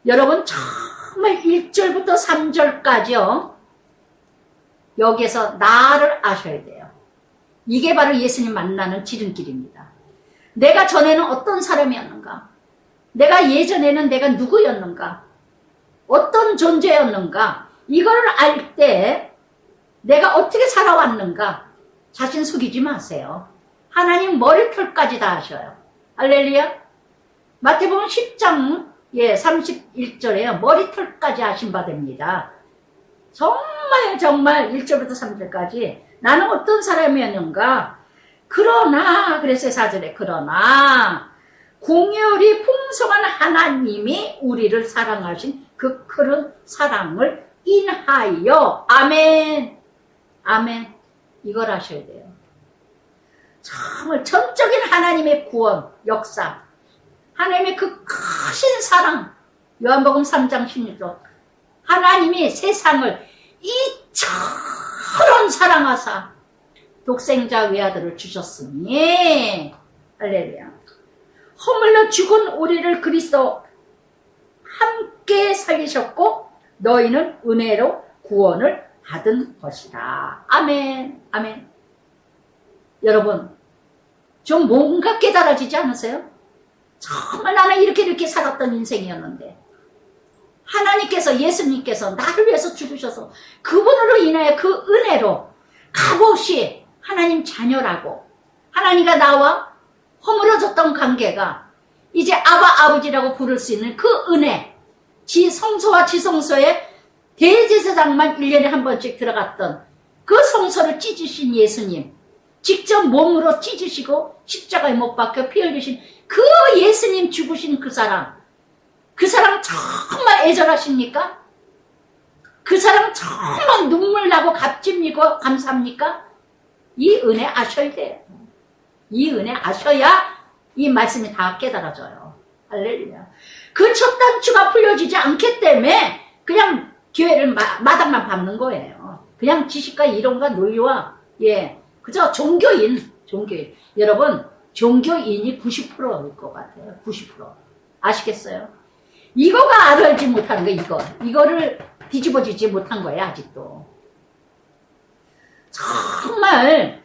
여러분 정말 1절부터 3절까지요. 여기에서 나를 아셔야 돼요. 이게 바로 예수님 만나는 지름길입니다. 내가 전에는 어떤 사람이었는가? 내가 예전에는 내가 누구였는가? 어떤 존재였는가? 이걸 알 때 내가 어떻게 살아왔는가? 자신 속이지 마세요. 하나님 머리털까지 다 아셔요. 할렐루야. 마태복음 10장 31절에요. 머리털까지 아신 바 됩니다. 정말 1절부터 3절까지 나는 어떤 사람이었는가? 그러나, 그래서 4절에 그러나 공혈이 풍성한 하나님이 우리를 사랑하신 그 큰 사랑을 인하여, 아멘, 아멘, 이걸 하셔야 돼요. 정말 전적인 하나님의 구원 역사, 하나님의 그 크신 사랑, 요한복음 3장 16절, 하나님이 세상을 이처럼 사랑하사 독생자 외아들을 주셨으니, 할렐루야. 허물로 죽은 우리를 그리스도 함께 살리셨고 너희는 은혜로 구원을 받은 것이다. 아멘, 아멘. 여러분, 좀 뭔가 깨달아지지 않으세요? 정말 나는 이렇게 살았던 인생이었는데 하나님께서, 예수님께서 나를 위해서 죽으셔서 그분으로 인하여 그 은혜로 값없이 하나님 자녀라고, 하나님과 나와 허물어졌던 관계가 이제 아버지라고 부를 수 있는 그 은혜, 성소와 지성소의 대제사장만 1년에 한 번씩 들어갔던 그 성소를 찢으신 예수님, 직접 몸으로 찢으시고 십자가에 못 박혀 피 흘리신 그 예수님 죽으신 그 사람 정말 애절하십니까? 그 사람 정말 눈물 나고 값집니고 감사합니까? 이 은혜 아셔야 돼요. 이 은혜 아셔야 이 말씀이 다 깨달아져요. 할렐루야. 그 첫 단추가 풀려지지 않기 때문에 그냥 교회를 마당만 밟는 거예요. 그냥 지식과 이론과 논리와 그저 종교인. 여러분 종교인이 90%일 것 같아요. 90%. 아시겠어요? 이거가 알지 못하는 거 이거를 뒤집어지지 못한 거예요. 아직도. 정말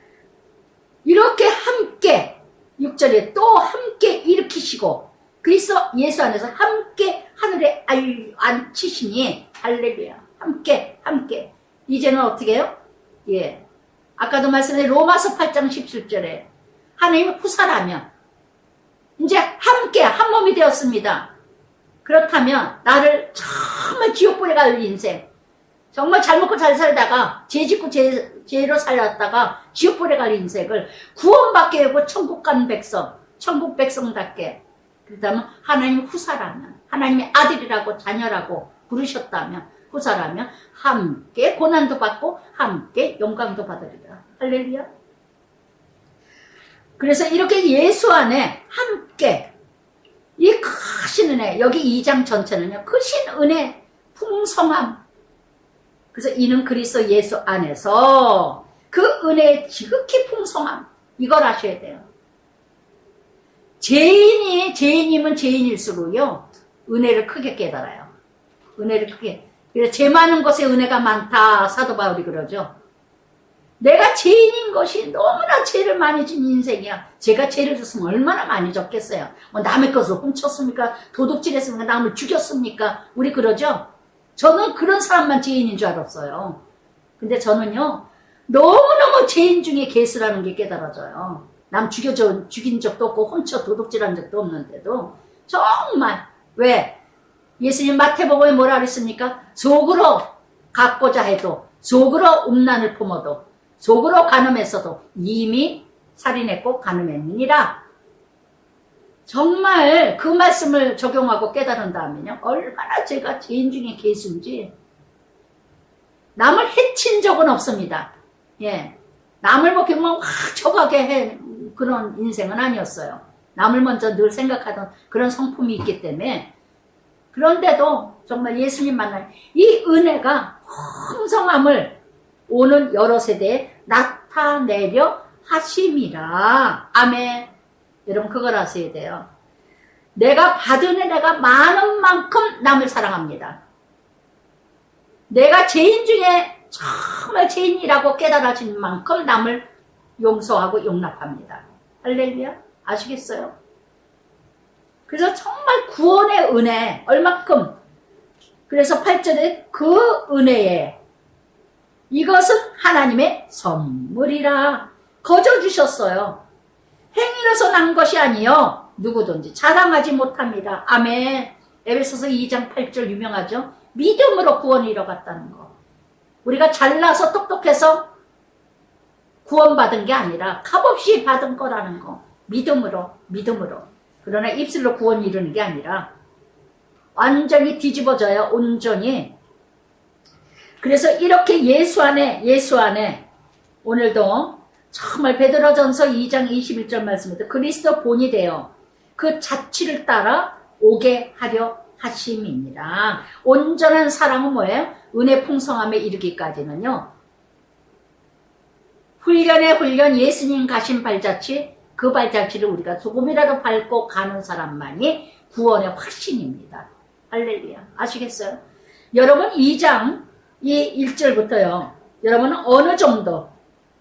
이렇게 함께 6절에 또 함께 일으키시고 그리스도 예수 안에서 함께 하늘에 앉히시니 할렐루야. 함께 이제는 어떻게 해요? 아까도 말씀드린 로마서 8장 17절에 하나님의 후사라면 이제 함께 한 몸이 되었습니다. 그렇다면 나를 정말 지옥불에 갈 인생, 정말 잘 먹고 잘 살다가 죄 짓고 죄로 살았다가 지옥불에 갈 인생을 구원받게 하고 천국 간 백성, 천국 백성답게, 그렇다면 하나님 후사라면, 하나님의 아들이라고 자녀라고 부르셨다면, 후사라면 함께 고난도 받고 함께 영광도 받으리라. 할렐루야. 그래서 이렇게 예수 안에 함께 이 크신 은혜, 여기 2장 전체는요, 크신 은혜, 풍성함. 그래서 이는 그리스도 예수 안에서 그 은혜의 지극히 풍성함, 이걸 아셔야 돼요. 죄인이면 죄인일수록요, 은혜를 크게 깨달아요. 은혜를 크게. 그래서 죄 많은 것에 은혜가 많다, 사도 바울이 그러죠. 내가 죄인인 것이 너무나 죄를 많이 진 인생이야. 제가 죄를 졌으면 얼마나 많이 졌겠어요. 뭐 남의 것을 훔쳤습니까? 도둑질했습니까? 남을 죽였습니까? 우리 그러죠? 저는 그런 사람만 죄인인 줄 알았어요. 근데 저는요, 너무너무 죄인 중에 개수라는 게 깨달아져요. 남 죽인 적도 없고 훔쳐 도둑질한 적도 없는데도 정말. 왜? 예수님 마태복음에 뭐라 그랬습니까? 속으로 갖고자 해도, 속으로 음란을 품어도, 속으로 간음했어도 이미 살인했고 간음했느니라. 정말 그 말씀을 적용하고 깨달은 다음에요, 얼마나 제가 죄인 중에 개수인지. 남을 해친 적은 없습니다. 남을 뭐 그냥 확 처박게 해 그런 인생은 아니었어요. 남을 먼저 늘 생각하던 그런 성품이 있기 때문에. 그런데도 정말 예수님 만날 이 은혜가 풍성함을 오는 여러 세대에 나타내려 하심이라. 아멘. 여러분 그걸 아셔야 돼요. 내가 받은 은혜가 많은 만큼 남을 사랑합니다. 내가 죄인 중에 정말 죄인이라고 깨달아진 만큼 남을 용서하고 용납합니다. 할렐루야. 아시겠어요? 그래서 정말 구원의 은혜 얼마큼. 그래서 8절에 그 은혜에 이것은 하나님의 선물이라 거저 주셨어요. 행위로서 난 것이 아니요 누구든지 자랑하지 못합니다. 아멘. 에베소서 2장 8절 유명하죠. 믿음으로 구원을 이뤄갔다는 거. 우리가 잘나서 똑똑해서 구원받은 게 아니라 값없이 받은 거라는 거. 믿음으로. 그러나 입술로 구원 이루는 게 아니라 완전히 뒤집어져요. 온전히. 그래서 이렇게 예수 안에 오늘도 정말 베드로전서 2장 21절 말씀입니다. 그리스도 본이 되어 그 자취를 따라 오게 하려 하심이니라. 온전한 사랑은 뭐예요? 은혜 풍성함에 이르기까지는요, 훈련의 훈련, 예수님 가신 발자취, 그 발자취를 우리가 조금이라도 밟고 가는 사람만이 구원의 확신입니다. 할렐루야. 아시겠어요? 여러분 2장 이 1절부터요. 여러분은 어느 정도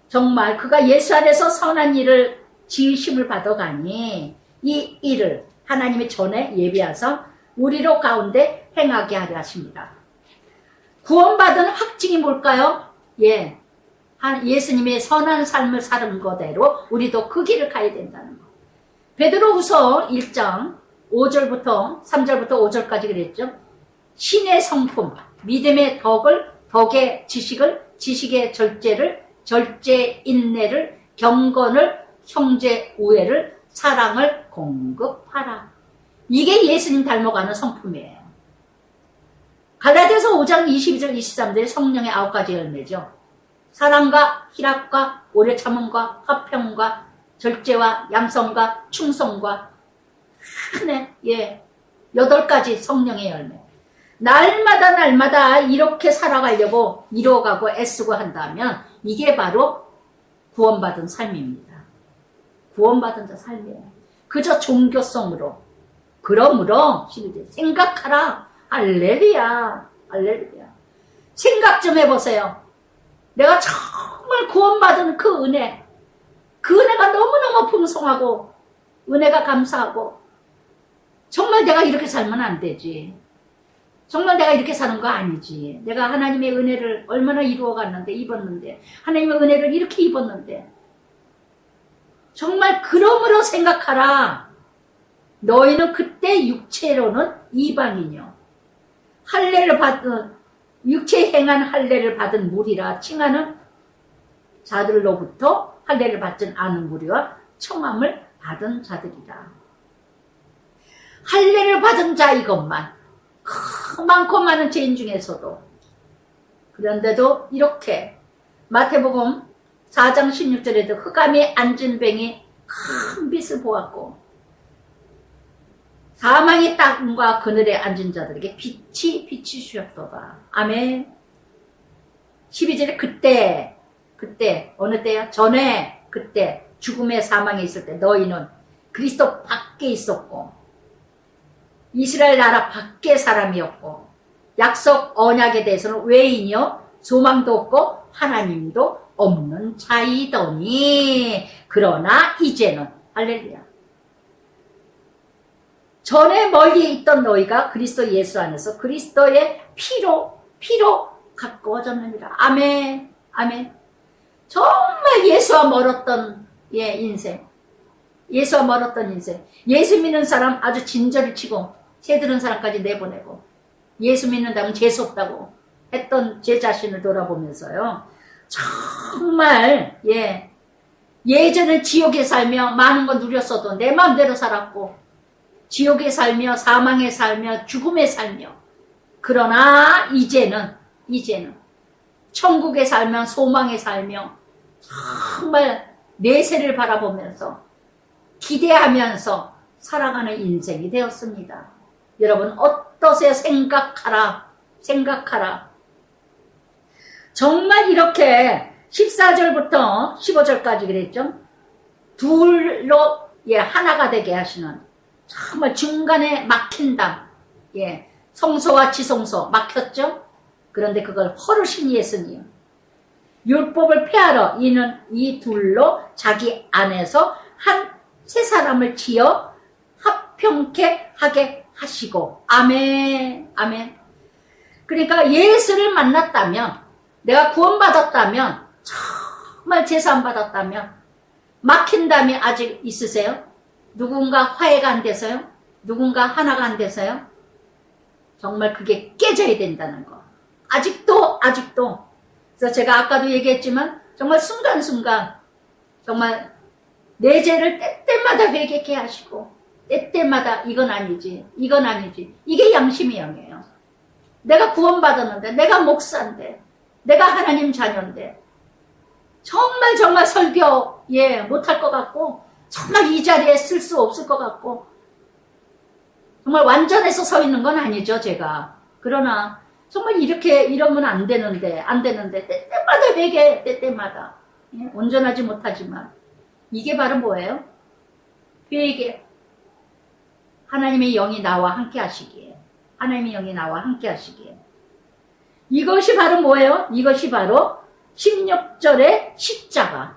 정말 그가 예수 안에서 선한 일을 지으심을 받아가니 이 일을 하나님의 전에 예비하사 우리로 가운데 행하게 하려 하십니다. 구원받은 확증이 뭘까요? 예수님의 선한 삶을 사는 거대로 우리도 그 길을 가야 된다는 거. 베드로후서 1장 5절부터 3절부터 5절까지 그랬죠. 신의 성품, 믿음의 덕의 지식의 절제를, 절제 인내를, 경건을, 형제 우애를, 사랑을 공급하라. 이게 예수님 닮아가는 성품이에요. 갈라디아서 5장 22절 23절에 성령의 9가지 열매죠. 사랑과 희락과 오래 참음과 화평과 절제와 양성과 충성과 네, 8가지 성령의 열매. 날마다 이렇게 살아가려고 이뤄가고 애쓰고 한다면 이게 바로 구원받은 삶입니다. 구원받은 자 삶이에요. 그저 종교성으로. 그러므로 생각하라. 할렐루야. 할렐루야. 생각 좀 해보세요. 내가 정말 구원받은 그 은혜가 너무너무 풍성하고 은혜가 감사하고 정말 내가 이렇게 살면 안 되지. 정말 내가 이렇게 사는 거 아니지. 내가 하나님의 은혜를 얼마나 이루어갔는데 입었는데 하나님의 은혜를 이렇게 입었는데 정말 그러므로 생각하라. 너희는 그때 육체로는 이방이뇨 할례를 받은 육체 행한 할례를 받은 무리라 칭하는 자들로부터 할례를 받지 않은 무리와 청함을 받은 자들이라. 할례를 받은 자 이것만 많고 많은 죄인 중에서도 그런데도 이렇게 마태복음 4장 16절에도 흑암에 앉은 뱅이 큰 빛을 보았고 사망의 땅과 그늘에 앉은 자들에게 빛이 비추셨도다. 아멘. 12절에 그때 어느 때야? 전에 그때 죽음의 사망에 있을 때 너희는 그리스도 밖에 있었고 이스라엘 나라 밖의 사람이었고 약속 언약에 대해서는 외인이요 소망도 없고 하나님도 없는 자이더니 그러나 이제는 할렐루야. 전에 멀리 있던 너희가 그리스도 예수 안에서 그리스도의 피로 가까워졌느니라. 아멘. 아멘. 정말 예수와 멀었던 인생. 예수와 멀었던 인생. 예수 믿는 사람 아주 진저리 치고 새들은 사람까지 내보내고 예수 믿는다면 재수없다고 했던 제 자신을 돌아보면서요. 정말 예전에 지옥에 살며 많은 거 누렸어도 내 마음대로 살았고 지옥에 살며 사망에 살며 죽음에 살며 그러나 이제는 천국에 살며 소망에 살며 정말 내세를 바라보면서 기대하면서 살아가는 인생이 되었습니다. 여러분 어떠세요? 생각하라. 정말 이렇게 14절부터 15절까지 그랬죠. 둘로 하나가 되게 하시는 정말 중간에 막힌다. 성소와 지성소 막혔죠. 그런데 그걸 헐으신 예수님. 율법을 폐하러 이는 이 둘로 자기 안에서 세 사람을 지어 합평케 하게 하시고. 아멘. 아멘. 그러니까 예수를 만났다면 내가 구원받았다면 정말 제사함 받았다면 막힌담이 아직 있으세요? 누군가 화해가 안 돼서요? 누군가 하나가 안 돼서요? 정말 그게 깨져야 된다는 거. 아직도. 그래서 제가 아까도 얘기했지만 정말 순간순간 정말 내 죄를 때때마다 회개케 하시고 때때마다 이건 아니지. 이게 양심의 영이에요. 내가 구원받았는데 내가 목사인데 내가 하나님 자녀인데 정말 설교 못할 것 같고 정말 이 자리에 쓸 수 없을 것 같고 정말 완전해서 서 있는 건 아니죠 제가. 그러나 정말 이러면 안 되는데 때때마다 회개 때때마다 온전하지 못하지만 이게 바로 뭐예요? 회개. 하나님의 영이 나와 함께 하시기에 이것이 바로 뭐예요? 이것이 바로 16절의 십자가.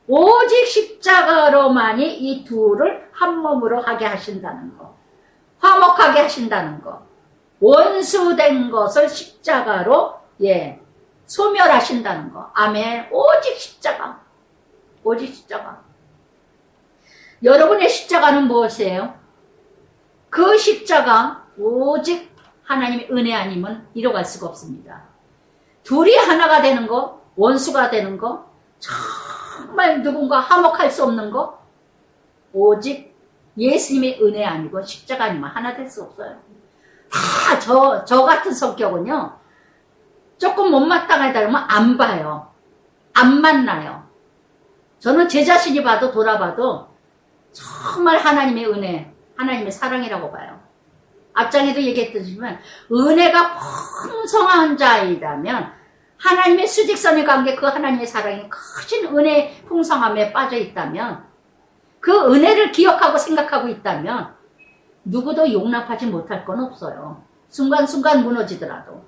오직 십자가로만이 이 둘을 한 몸으로 하게 하신다는 거. 화목하게 하신다는 거. 원수된 것을 십자가로 소멸하신다는 거. 아멘. 오직 십자가. 여러분의 십자가는 무엇이에요? 그 십자가 오직 하나님의 은혜 아니면 이뤄갈 수가 없습니다. 둘이 하나가 되는 거, 원수가 되는 거, 정말 누군가 화목할 수 없는 거, 오직 예수님의 은혜 아니고 십자가 아니면 하나 될 수 없어요. 다 저 같은 성격은요, 조금 못마땅하다 그러면 안 봐요. 안 만나요. 저는 제 자신이 봐도 돌아봐도 정말 하나님의 은혜, 하나님의 사랑이라고 봐요. 앞장에도 얘기했듯이만 은혜가 풍성한 자이라면 하나님의 수직선의 관계, 그 하나님의 사랑이 크신 은혜 풍성함에 빠져 있다면, 그 은혜를 기억하고 생각하고 있다면 누구도 용납하지 못할 건 없어요. 순간순간 무너지더라도.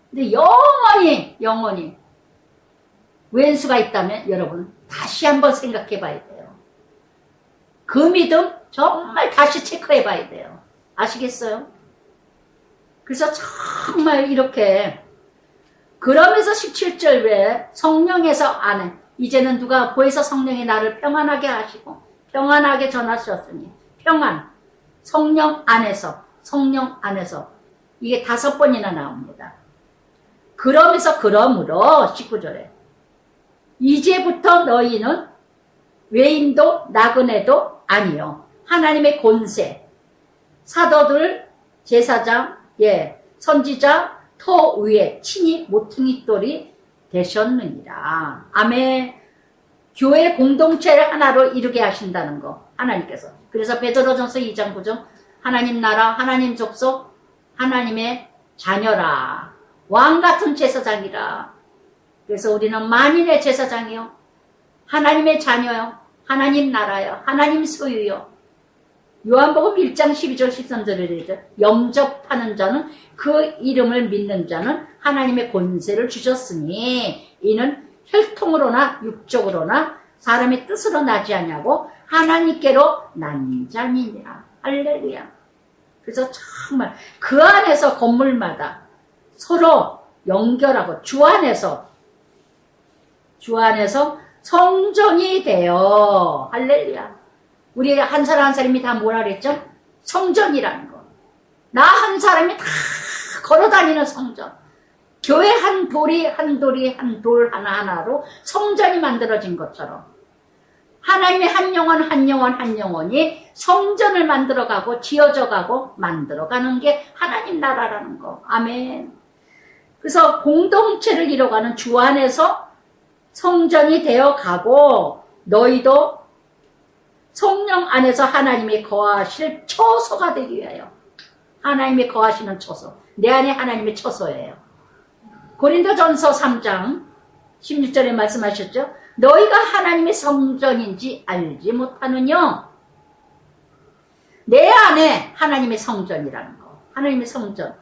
근데 영원히 왼수가 있다면 여러분 다시 한번 생각해 봐야 돼요. 그 믿음 정말 다시 체크해 봐야 돼요. 아시겠어요? 그래서 정말 이렇게, 그러면서 17절 외에 성령에서 안에, 이제는 누가 보혜사 성령이 나를 평안하게 하시고 평안하게 전하셨으니, 평안, 성령 안에서, 이게 5번이나 나옵니다. 그러므로 19절에 이제부터 너희는 외인도 나그네도 아니요 하나님의 권세, 사도들, 제사장, 선지자, 터 위에 친히 모퉁이 돌이 되셨느니라. 아멘. 교회 공동체를 하나로 이루게 하신다는 거, 하나님께서. 그래서 베드로전서 2장 9절, 하나님 나라, 하나님 족속, 하나님의 자녀라. 왕 같은 제사장이라. 그래서 우리는 만인의 제사장이요, 하나님의 자녀요, 하나님 나라요, 하나님 소유요. 요한복음 1장 12절 13절에 영접하는 자는, 그 이름을 믿는 자는 하나님의 권세를 주셨으니 이는 혈통으로나 육적으로나 사람의 뜻으로 나지 않냐고 하나님께로 난 자니라. 할렐루야. 그래서 정말 그 안에서 건물마다 서로 연결하고 주 안에서 성전이 되어, 할렐루야. 우리 한 사람 한 사람이 다 뭐라 그랬죠? 성전이라는 거. 나 한 사람이 다 걸어다니는 성전. 교회 한 돌이 한 돌 하나하나로 성전이 만들어진 것처럼 하나님의 한 영혼이 성전을 만들어가고 지어져가고 만들어가는 게 하나님 나라라는 거. 아멘. 그래서 공동체를 이뤄가는 주 안에서 성전이 되어가고, 너희도 성령 안에서 하나님이 거하실 처소가 되기 위하여. 하나님이 거하시는 처소. 내 안에 하나님의 처소예요. 고린도전서 3장 16절에 말씀하셨죠? 너희가 하나님의 성전인지 알지 못하느냐? 내 안에 하나님의 성전이라는 거. 하나님의 성전.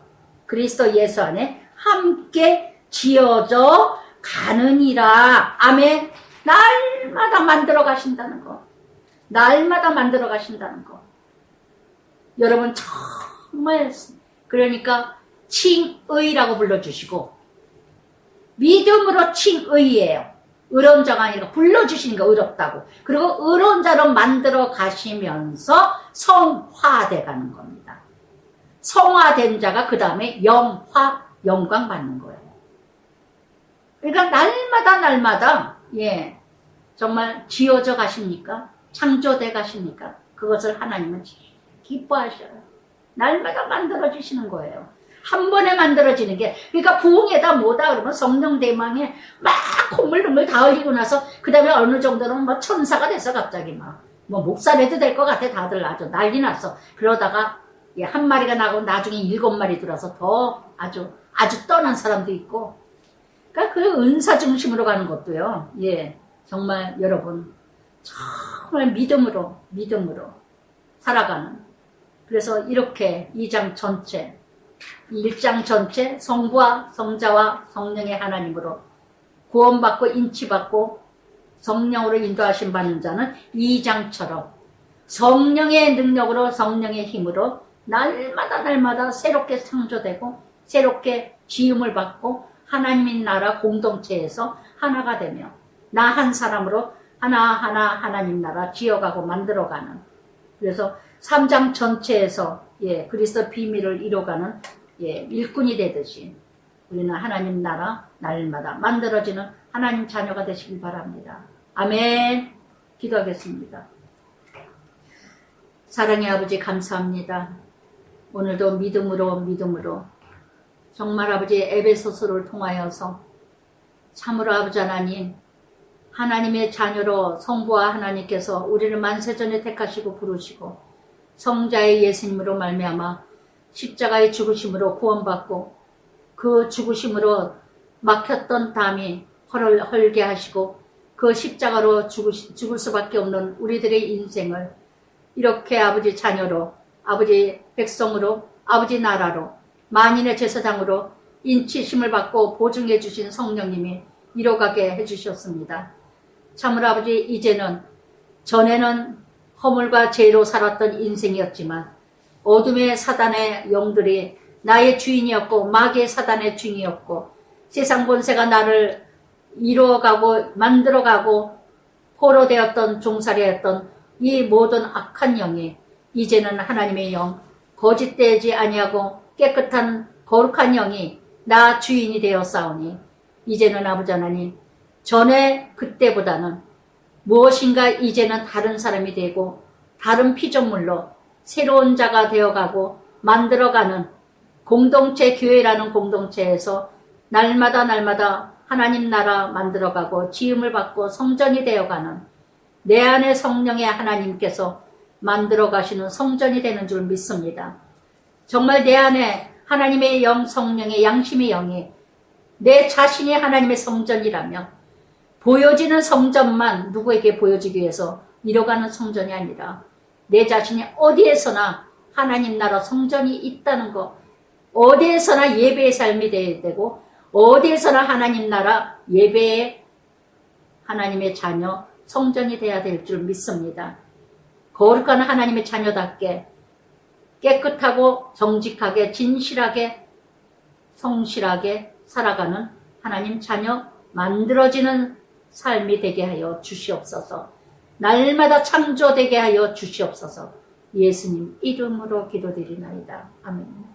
그리스도 예수 안에 함께 지어져 가느니라. 아멘. 날마다 만들어 가신다는 거. 여러분 정말, 그러니까 칭의라고 불러주시고, 믿음으로 칭의예요. 의로운 자가 아니라 불러주시는 거, 의롭다고. 그리고 의로운 자로 만들어 가시면서 성화돼 가는 겁니다. 성화된 자가 그 다음에 영광 받는 거예요. 그러니까 날마다 정말 지어져 가십니까? 창조돼 가십니까? 그것을 하나님은 기뻐하셔요. 날마다 만들어 주시는 거예요. 한 번에 만들어지는 게, 그러니까 부흥에다 뭐다 그러면 성령 대망에 막 콧물 다 흘리고 나서 그 다음에 어느 정도는 뭐 천사가 돼서 갑자기 뭐 목사래도 될 것 같아. 다들 아주 난리 났어. 그러다가 한 마리가 나고 나중에 7마리 들어서 더 아주 떠난 사람도 있고. 그러니까 그 은사 중심으로 가는 것도요. 정말 여러분 정말 믿음으로 살아가는. 그래서 이렇게 2장 전체, 1장 전체 성부와 성자와 성령의 하나님으로 구원받고 인치받고 성령으로 인도하심 받는 자는 2장처럼 성령의 능력으로, 성령의 힘으로 날마다 새롭게 창조되고 새롭게 지음을 받고 하나님의 나라 공동체에서 하나가 되며 나 한 사람으로 하나하나 하나님 나라 지어가고 만들어가는. 그래서 3장 전체에서 그리스도 비밀을 이뤄가는 일꾼이 되듯이 우리는 하나님 나라 날마다 만들어지는 하나님 자녀가 되시길 바랍니다. 아멘. 기도하겠습니다. 사랑의 아버지 감사합니다. 오늘도 믿음으로 정말 아버지 에베소서를 통하여서 참으로 아버지 하나님, 하나님의 자녀로 성부와 하나님께서 우리를 만세전에 택하시고 부르시고 성자의 예수님으로 말미암아 십자가의 죽으심으로 구원받고 그 죽으심으로 막혔던 담이 헐게 하시고 그 십자가로 죽을 수밖에 없는 우리들의 인생을 이렇게 아버지 자녀로, 아버지 백성으로, 아버지 나라로, 만인의 제사장으로 인치심을 받고 보증해 주신 성령님이 이뤄가게 해주셨습니다. 참으로 아버지, 이제는 전에는 허물과 죄로 살았던 인생이었지만 어둠의 사단의 영들이 나의 주인이었고 마귀의 사단의 주인이었고 세상 권세가 나를 이루어가고 만들어가고 포로되었던 종살이였던 이 모든 악한 영이 이제는 하나님의 영, 거짓되지 아니하고 깨끗한 거룩한 영이 나 주인이 되어 싸우니 이제는 아버지 하나님, 전에 그때보다는 무엇인가 이제는 다른 사람이 되고 다른 피조물로 새로운 자가 되어가고 만들어가는 공동체, 교회라는 공동체에서 날마다 하나님 나라 만들어가고 지음을 받고 성전이 되어가는 내 안에 성령의 하나님께서 만들어 가시는 성전이 되는 줄 믿습니다. 정말 내 안에 하나님의 영, 성령의 양심의 영이 내 자신이 하나님의 성전이라면 보여지는 성전만 누구에게 보여지기 위해서 이뤄가는 성전이 아니라 내 자신이 어디에서나 하나님 나라 성전이 있다는 것, 어디에서나 예배의 삶이 되어야 되고 어디에서나 하나님 나라 예배의 하나님의 자녀 성전이 되어야 될 줄 믿습니다. 거룩한 하나님의 자녀답게 깨끗하고 정직하게 진실하게 성실하게 살아가는 하나님 자녀 만들어지는 삶이 되게 하여 주시옵소서. 날마다 창조되게 하여 주시옵소서. 예수님 이름으로 기도드리나이다. 아멘.